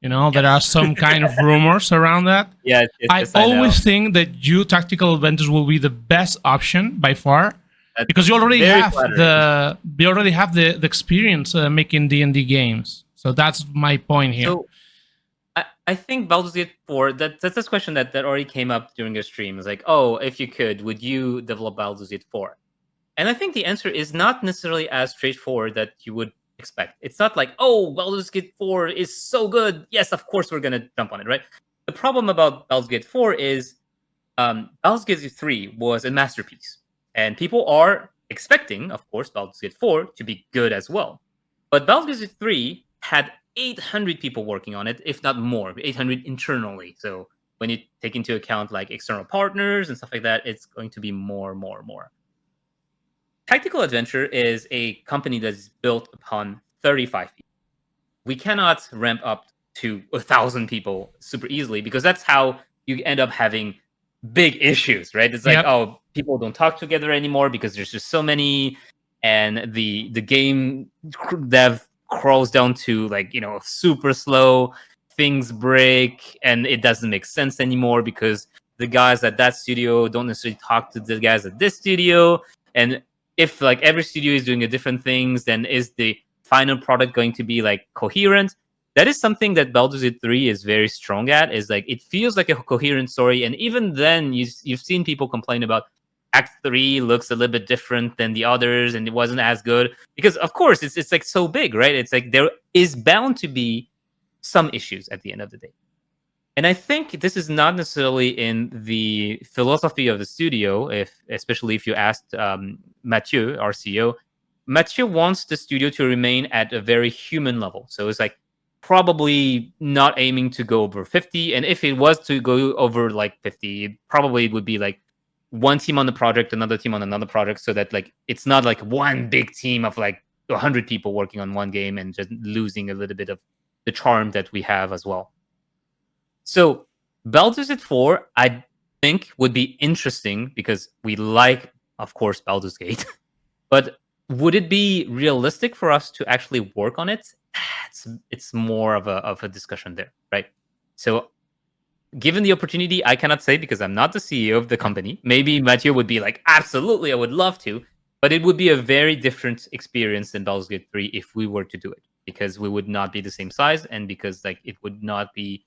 S1: There are
S2: Yes.
S1: some kind of rumors around that.
S2: Yes, yes,
S1: I
S2: yes, I know.
S1: always think that you Tactical Adventures will be the best option by far,
S2: That's
S1: because you already
S2: very
S1: have
S2: flattering.
S1: the experience making D&D games. So that's my point here.
S2: So I think Baldur's Gate 4, that's this question that already came up during a stream. It's like, oh, if you could, would you develop Baldur's Gate 4? And I think the answer is not necessarily as straightforward that you would expect. It's not like, oh, Baldur's Gate 4 is so good. Yes, of course we're going to jump on it, right? The problem about Baldur's Gate 4 is Baldur's Gate 3 was a masterpiece. And people are expecting, of course, Baldur's Gate 4 to be good as well. But Baldur's Gate 3 had 800 people working on it, if not more, 800 internally. So when you take into account like external partners and stuff like that, it's going to be more. Tactical Adventure is a company that is built upon 35 people. We cannot ramp up to 1,000 people super easily, because that's how you end up having big issues, right? It's like,
S1: Yep.
S2: oh, people don't talk together anymore because there's just so many, and the game dev crawls down to like super slow. Things break, and it doesn't make sense anymore because the guys at that studio don't necessarily talk to the guys at this studio. And if like every studio is doing a different things, then is the final product going to be like coherent? That is something that Baldur's Gate 3 is very strong at. Is like it feels like a coherent story, and even then, you've seen people complain about Act 3 looks a little bit different than the others, and it wasn't as good because, of course, it's like so big, right? It's like there is bound to be some issues at the end of the day. And I think this is not necessarily in the philosophy of the studio, especially if you asked Mathieu, our CEO. Mathieu wants the studio to remain at a very human level. So it's like probably not aiming to go over 50. And if it was to go over like 50, it would be like one team on the project, another team on another project, so that like it's not like one big team of like 100 people working on one game and just losing a little bit of the charm that we have as well. So Baldur's Gate 4, I think, would be interesting because we like, of course, Baldur's Gate. But Would it be realistic for us to actually work on it? It's more of a discussion there, right? So given the opportunity, I cannot say because I'm not the CEO of the company. Maybe Mathieu would be like, absolutely, I would love to. But it would be a very different experience than Baldur's Gate 3 if we were to do it, because we would not be the same size, and because like it would not be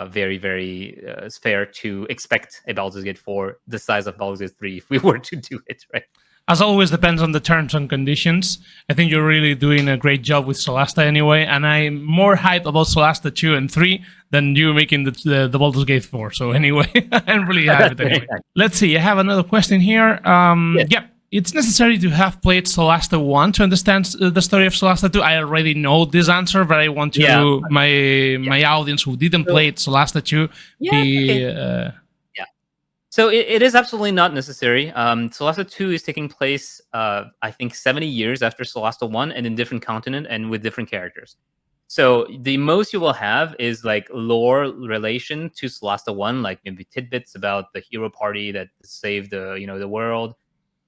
S2: very, very fair to expect a Baldur's Gate 4 the size of Baldur's Gate 3 if we were to do it, right?
S1: As always, depends on the terms and conditions. I think you're really doing a great job with Solasta anyway, and I'm more hyped about Solasta 2 and 3 than you making the Baldur's Gate 4. So anyway, I'm really happy anyway. Let's see, I have another question here.
S2: Yes.
S1: Yeah, it's necessary to have played Solasta 1 to understand the story of Solasta 2. I already know this answer, but I want to my audience who didn't play Solasta 2
S2: So it is absolutely not necessary. Solasta 2 is taking place, I think, 70 years after Solasta 1 and in different continent and with different characters. So the most you will have is like lore relation to Solasta 1, like maybe tidbits about the hero party that saved the world,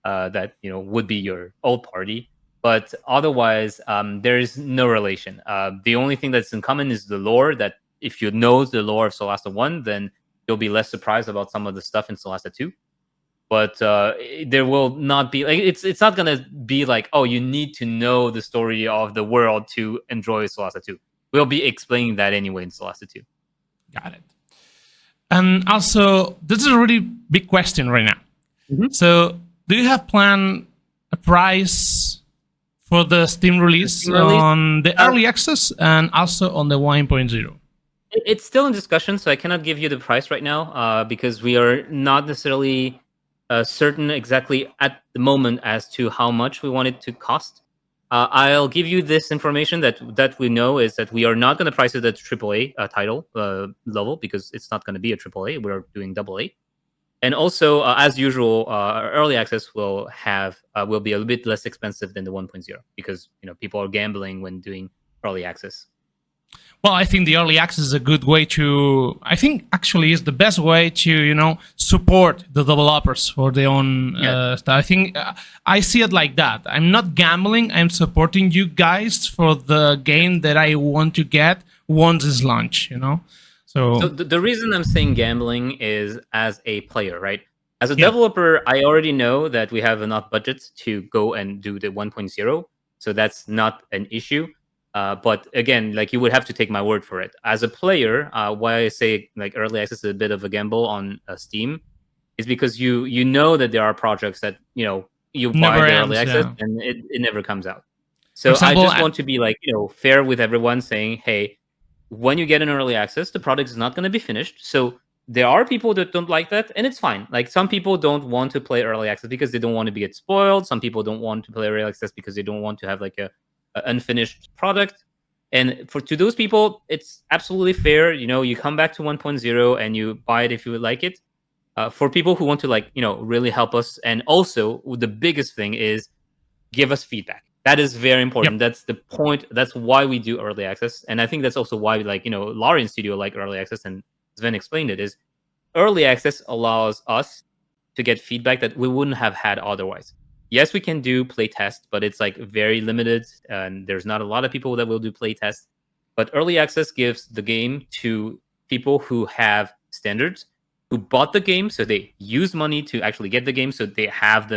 S2: that would be your old party. But otherwise, there is no relation. The only thing that's in common is the lore, that if you know the lore of Solasta 1, then you'll be less surprised about some of the stuff in Solasta 2. But there will not be like it's not gonna be like, oh, you need to know the story of the world to enjoy Solasta 2. We'll be explaining that anyway in Solasta 2.
S1: Got it. And also, this is a really big question right now.
S2: Mm-hmm.
S1: So, do you have planned a price for the Steam release on the early access and also on the 1.0?
S2: It's still in discussion, so I cannot give you the price right now because we are not necessarily certain exactly at the moment as to how much we want it to cost. I'll give you this information that we know is that we are not going to price it at AAA title level, because it's not going to be a AAA. We're doing AA. And also, as usual, early access will be a little bit less expensive than the 1.0 because people are gambling when doing early access.
S1: Well, I think the early access is a good way to. I think actually is the best way to support the developers for their own stuff. I think I see it like that. I'm not gambling. I'm supporting you guys for the game that I want to get once it's launched. So
S2: the reason I'm saying gambling is as a player, right? As a developer, I already know that we have enough budget to go and do the 1.0, so that's not an issue. But again, like you would have to take my word for it. As a player, why I say like early access is a bit of a gamble on Steam is because you know that there are projects that you buy the early access and it never comes out. So example, I just want to be like fair with everyone, saying, hey, when you get an early access, the product is not going to be finished. So there are people that don't like that, and it's fine. Like some people don't want to play early access because they don't want to get spoiled. Some people don't want to play early access because they don't want to have like a unfinished product. And to those people, it's absolutely fair. You come back to 1.0 and you buy it if you would like it. For people who want to really help us, and also the biggest thing is give us feedback. That is very important. That's the point. That's why we do early access. And I think that's also why Larian Studio like early access, and Sven explained it, is early access allows us to get feedback that we wouldn't have had otherwise. Yes, we can do playtest, but it's like very limited, and there's not a lot of people that will do playtest. But early access gives the game to people who have standards, who bought the game, so they use money to actually get the game, so they have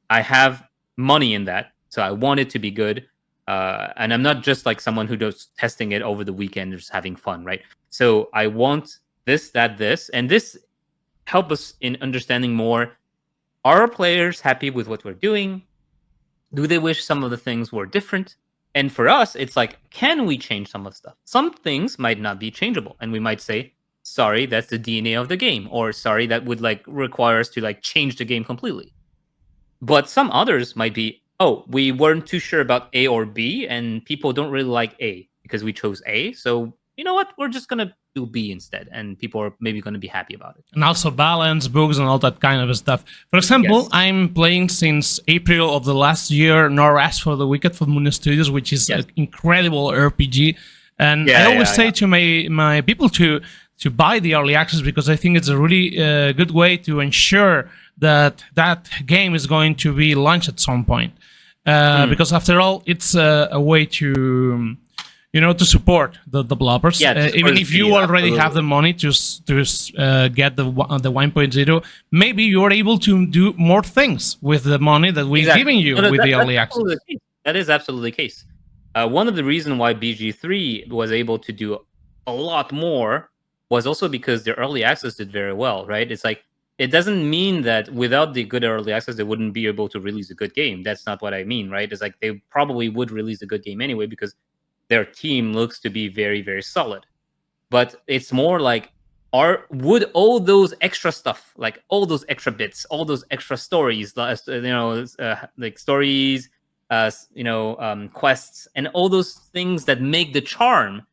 S2: I have money in that, so I want it to be good. And I'm not just like someone who does testing it over the weekend, just having fun, right? So I want this, and this help us in understanding more. Are our players happy with what we're doing? Do they wish some of the things were different? And for us, it's like, can we change some of the stuff? Some things might not be changeable, and we might say, sorry, that's the DNA of the game, or sorry, that would require us to change the game completely. But some others might be, oh, we weren't too sure about A or B, and people don't really like A because we chose A. So you know what? We're just going to do B instead, and people are maybe going to be happy about it.
S1: And also balance, books, and all that kind of stuff. For example, I'm playing since April of the last year, No Rest for the Wicked for Moon Studios, which is an incredible RPG. And I always say to my people to buy the early access, because I think it's a really good way to ensure that game is going to be launched at some point. because after all, it's a way to to support the developers. Even if you already have the money to get the 1.0, maybe you're able to do more things with the money that we're giving you with the early access.
S2: That is absolutely the case. One of the reasons why BG3 was able to do a lot more was also because their early access did very well, right? It's like, it doesn't mean that without the good early access, they wouldn't be able to release a good game. That's not what I mean, right? It's like they probably would release a good game anyway because their team looks to be very, very solid. But it's more like, would all those extra stuff, like all those extra bits, all those extra stories, like stories, quests, and all those things that make the charm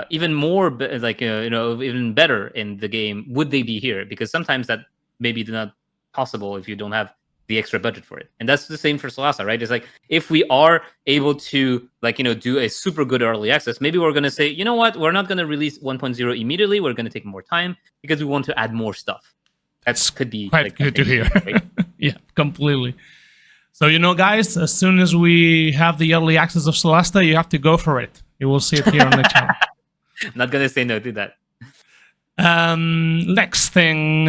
S2: even more even better in the game, would they be here? Because sometimes that maybe not possible if you don't have the extra budget for it. And that's the same for Solasta, right? It's like, if we are able to do a super good early access, maybe we're going to say, you know what, we're not going to release 1.0 immediately, we're going to take more time because we want to add more stuff. That could be
S1: quite good to hear.
S2: Right?
S1: Yeah, completely. So, guys, as soon as we have the early access of Solasta, you have to go for it. You will see it here on the channel.
S2: I'm not going to say no to that.
S1: Next thing,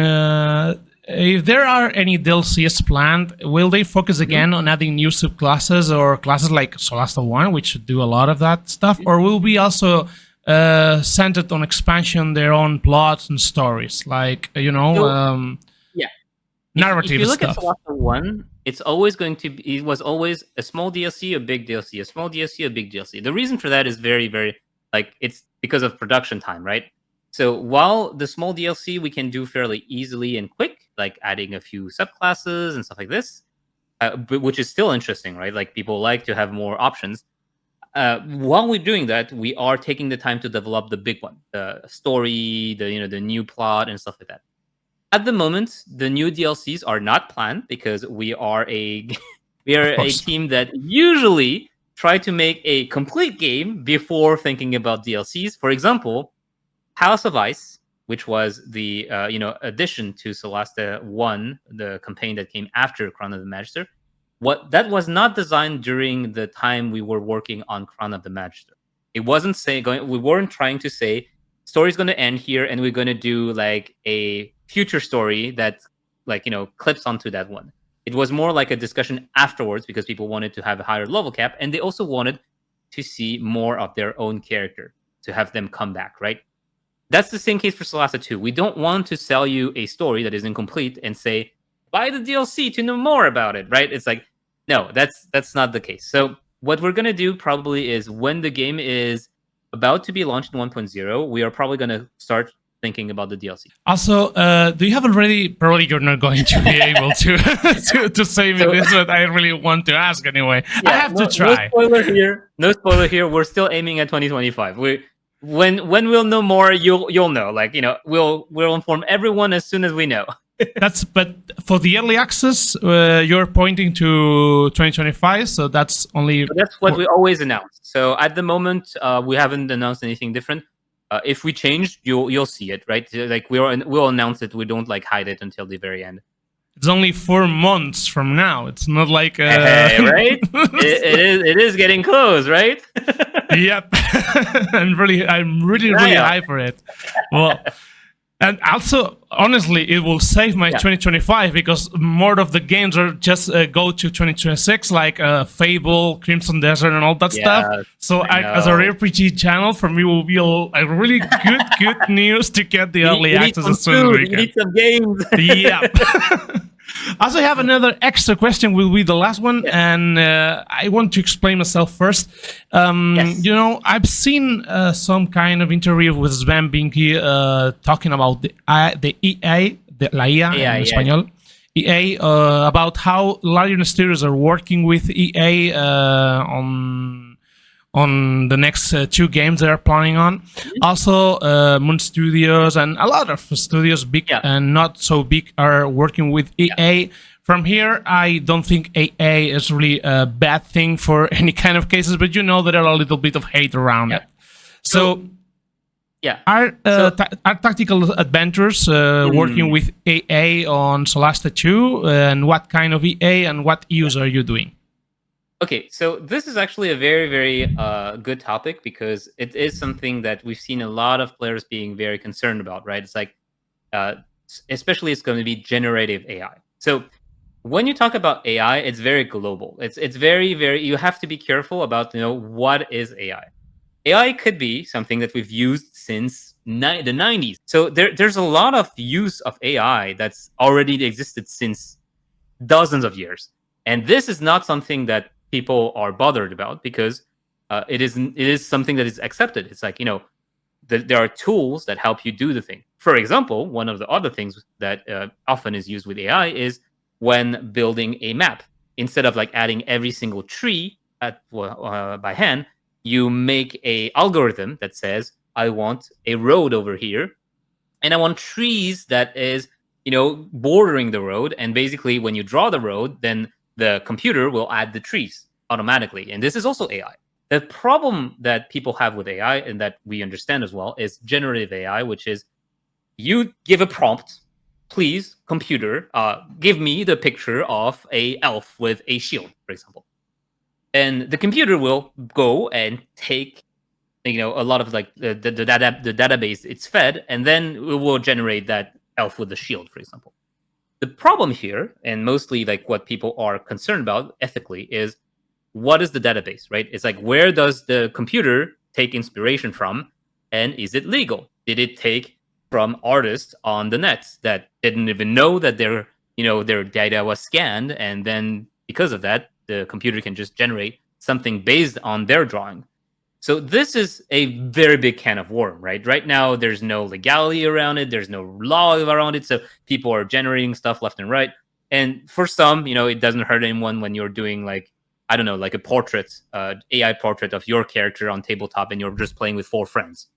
S1: if there are any DLCs planned, will they focus again on adding new subclasses or classes like Solasta 1, which should do a lot of that stuff? Or will be also centered on expansion, their own plots and stories? Like, narrative
S2: if you look
S1: stuff.
S2: at Solasta 1, it's always going to be, it was always a small DLC, a big DLC, a small DLC, a big DLC. The reason for that is very, very, it's because of production time, right? So while the small DLC we can do fairly easily and quick, like adding a few subclasses and stuff like this, but which is still interesting, right? Like, people like to have more options. While we're doing that, we are taking the time to develop the big one, the story, the new plot and stuff like that. At the moment, the new DLCs are not planned because we are a team that usually try to make a complete game before thinking about DLCs. For example, House of Ice, which was the addition to Solasta 1, the campaign that came after Crown of the Magister, that was not designed during the time we were working on Crown of the Magister. It wasn't we weren't trying to say story's going to end here and we're going to do like a future story that clips onto that one. It was more like a discussion afterwards because people wanted to have a higher level cap, and they also wanted to see more of their own character, to have them come back, right? That's the same case for Solasta 2. We don't want to sell you a story that is incomplete and say, buy the DLC to know more about it, right? It's like, no, that's not the case. So what we're going to do probably is, when the game is about to be launched in 1.0, we are probably going to start thinking about the DLC.
S1: Also, do you have already? Probably you're not going to be able to say me this, but I really want to ask anyway. Yeah, I have to try.
S2: No spoiler here. We're still aiming at 2025. When we'll know more, you'll know. We'll inform everyone as soon as we know.
S1: But for the early access, you're pointing to 2025, so that's only.
S2: So that's what we always announce. So at the moment, we haven't announced anything different. If we change, you'll see it, right? Like, we'll announce it. We don't hide it until the very end.
S1: It's only 4 months from now. It's not like
S2: right? It is getting close, right?
S1: Yep. I'm really high for it. Well, and also, honestly, it will save my 2025 because more of the games are just go to 2026, like Fable, Crimson Desert, and all that stuff. So as a RPG channel, for me, will be a really good news to get the early access as soon as we can.
S2: You need some games.
S1: Yep. Also, I have another extra question. Will be the last one, and I want to explain myself first. I've seen some kind of interview with Sven Binky talking about the EA, la IA in Español, EA, about how Larian Studios are working with EA on the next 2 games they are planning on. Also, Moon Studios and a lot of studios, big and not so big, are working with EA. From here, I don't think EA is really a bad thing for any kind of cases, but there are a little bit of hate around it. So, are Tactical Adventures working with EA on Solasta 2? And what kind of EA and what use are you doing?
S2: Okay, so this is actually a very, very good topic because it is something that we've seen a lot of players being very concerned about, right? It's like, uh, especially it's going to be generative AI. So when you talk about AI, it's very global. It's very, very. You have to be careful about what is AI. AI could be something that we've used since the 90s. So there's a lot of use of AI that's already existed since dozens of years. And this is not something that people are bothered about because it is something that is accepted. It's like, there are tools that help you do the thing. For example, one of the other things that often is used with AI is when building a map. Instead of like adding every single tree by hand, you make a algorithm that says, I want a road over here and I want trees that is bordering the road. And basically, when you draw the road, then the computer will add the trees automatically. And this is also AI. The problem that people have with AI and that we understand as well is generative AI, which is you give a prompt, please computer, give me the picture of a elf with a shield, for example, and the computer will go and take a lot of like the database it's fed, and then it will generate that elf with the shield, for example. The problem here, and mostly like what people are concerned about ethically, is what is the database, right? It's like, where does the computer take inspiration from, and is it legal? Did it take from artists on the net that didn't even know that their data was scanned, and then because of that, the computer can just generate something based on their drawing? So this is a very big can of worm, right? Right now, there's no legality around it. There's no law around it. So people are generating stuff left and right. And for some, it doesn't hurt anyone when you're doing like, I don't know, like a portrait, AI portrait of your character on tabletop, and you're just playing with 4 friends,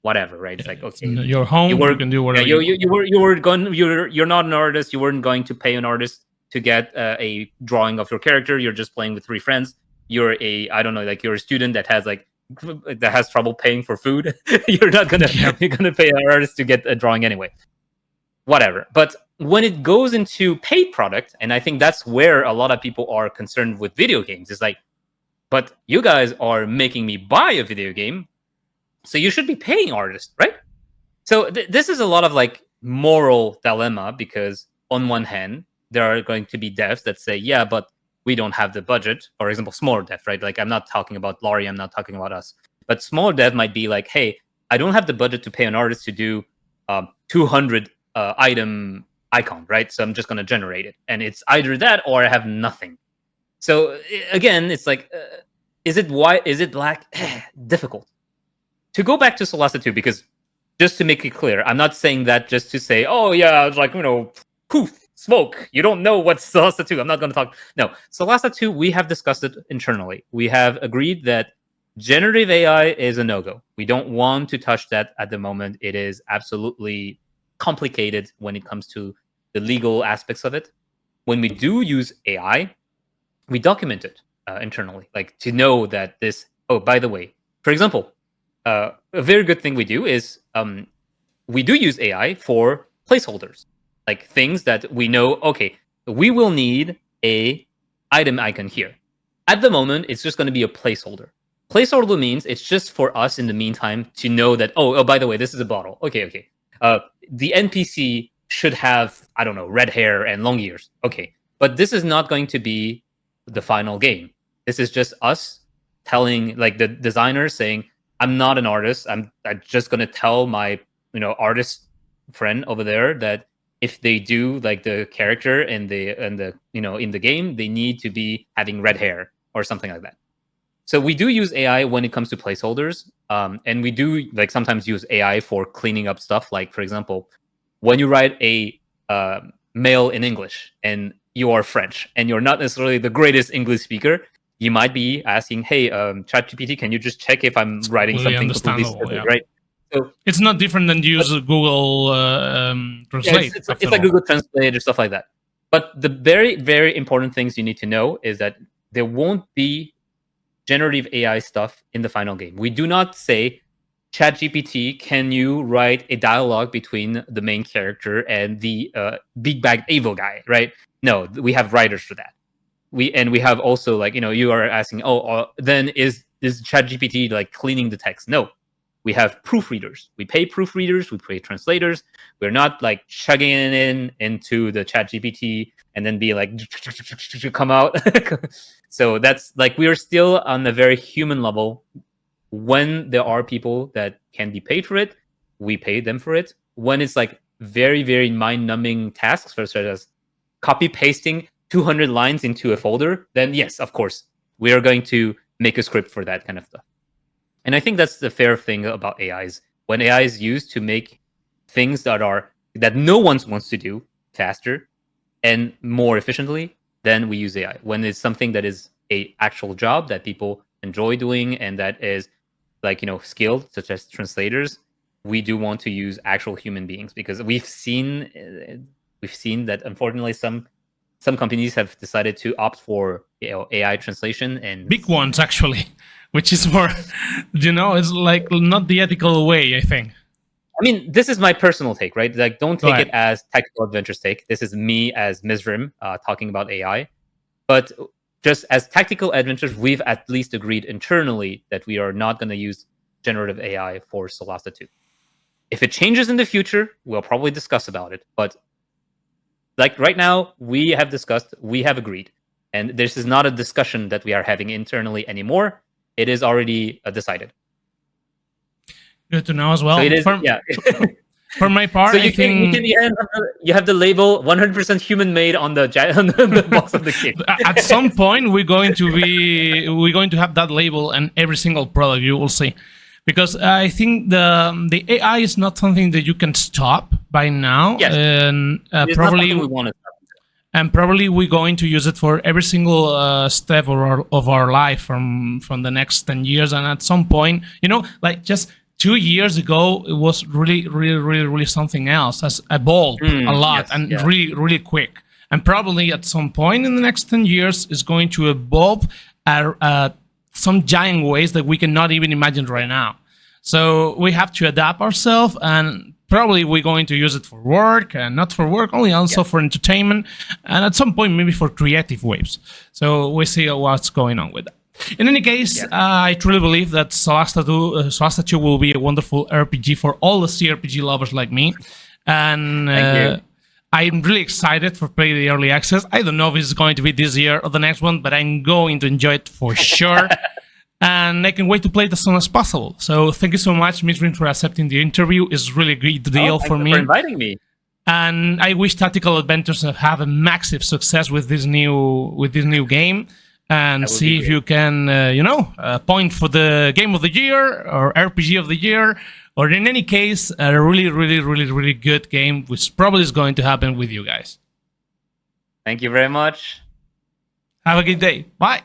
S2: whatever, right? It's like, okay,
S1: Your home, you can do whatever.
S2: you're not an artist. You weren't going to pay an artist to get a drawing of your character. You're just playing with 3 friends. You're I don't know, like you're a student that has trouble paying for food. You're not gonna you're gonna pay an artist to get a drawing anyway. Whatever. But when it goes into paid product, and I think that's where a lot of people are concerned with video games, is like, but you guys are making me buy a video game, so you should be paying artists, right? So this is a lot of like moral dilemma, because on one hand, there are going to be devs that say, yeah, but we don't have the budget. For example, smaller dev, right? Like, I'm not talking about Laurie, I'm not talking about us. But smaller dev might be like, hey, I don't have the budget to pay an artist to do 200 item icon, right? So I'm just going to generate it. And it's either that or I have nothing. So again, it's like, is it difficult? To go back to Solasta 2, because just to make it clear, I'm not saying that just to say, oh yeah, it's like, poof, smoke. You don't know what's Solasta 2. I'm not going to talk. No, Solasta 2, we have discussed it internally. We have agreed that generative AI is a no-go. We don't want to touch that at the moment. It is absolutely complicated when it comes to the legal aspects of it. When we do use AI, we document it internally, like to know that this, oh, by the way, for example, a very good thing we do is we do use AI for placeholders, like things that we know, okay, we will need a item icon here. At the moment, it's just going to be a placeholder. Placeholder means it's just for us in the meantime to know that, oh, by the way, this is a bottle. Okay. The NPC should have, I don't know, red hair and long ears. Okay. But this is not going to be the final game. This is just us telling, like, the designer saying, I'm not an artist. I'm just going to tell my, artist friend over there that if they do like the character and the in the game, they need to be having red hair or something like that. So we do use AI when it comes to placeholders, and we do like sometimes use AI for cleaning up stuff. Like, for example, when you write a mail in English and you are French and you're not necessarily the greatest English speaker, you might be asking, "Hey, ChatGPT, can you just check if I'm writing something completely stupid?" Right? So
S1: it's not different than use Google Translate.
S2: Yeah, it's like Google Translate or stuff like that. But the very, very important things you need to know is that there won't be generative AI stuff in the final game. We do not say, ChatGPT, can you write a dialogue between the main character and the big bag evil guy, right? No, we have writers for that. we have also like, you are asking, then is ChatGPT like cleaning the text? No, we have proofreaders. We pay proofreaders. We pay translators. We're not like chugging it into the ChatGPT and then be like come out. So that's like, we are still on a very human level. When there are people that can be paid for it, we pay them for it. When it's like very, very mind-numbing tasks, such as copy pasting 200 lines into a folder, then yes, of course, we are going to make a script for that kind of stuff. And I think that's the fair thing about AIs. When AI is used to make things that no one wants to do faster and more efficiently, then we use AI. When it's something that is a actual job that people enjoy doing and that is like, skilled, such as translators, we do want to use actual human beings, because we've seen that unfortunately some companies have decided to opt for AI translation, and
S1: big ones actually, which is more, it's like not the ethical way, I think.
S2: I mean, this is my personal take, right? Like, don't take it as Tactical Adventures take. This is me as Mizrim talking about AI. But just as Tactical Adventures, we've at least agreed internally that we are not going to use generative AI for Solasta 2. If it changes in the future, we'll probably discuss about it. But like right now, we have discussed, we have agreed. And this is not a discussion that we are having internally anymore. It is already decided.
S1: Good to know as well.
S2: So it is,
S1: For my part,
S2: so you have the label 100% human made on the box of the game.
S1: At some point, we're going to have that label in every single product. You will see, because I think the AI is not something that you can stop by now.
S2: Yes.
S1: And
S2: probably we want to.
S1: And probably we're going to use it for every single step of our life from the next 10 years. And at some point, like just 2 years ago, it was really, really, really, really something else. Has evolved a lot really, really quick. And probably at some point in the next 10 years, it's going to evolve at some giant ways that we cannot even imagine right now. So we have to adapt ourselves, and probably we're going to use it for work, and not for work only, also for entertainment, and at some point maybe for creative waves. So we see what's going on with that. In any case, I truly believe that Solasta 2 will be a wonderful RPG for all the CRPG lovers like me. And I'm really excited for playing the early access. I don't know if it's going to be this year or the next one, but I'm going to enjoy it for sure. And I can wait to play it as soon as possible. So thank you so much, Mizrim, for accepting the interview. It's really a great deal for me.
S2: Thank you for inviting me.
S1: And I wish Tactical Adventures have a massive success with this new game. And see if you can, point for the Game of the Year or RPG of the Year, or in any case, a really, really, really, really good game, which probably is going to happen with you guys.
S2: Thank you very much.
S1: Have a good day. Bye.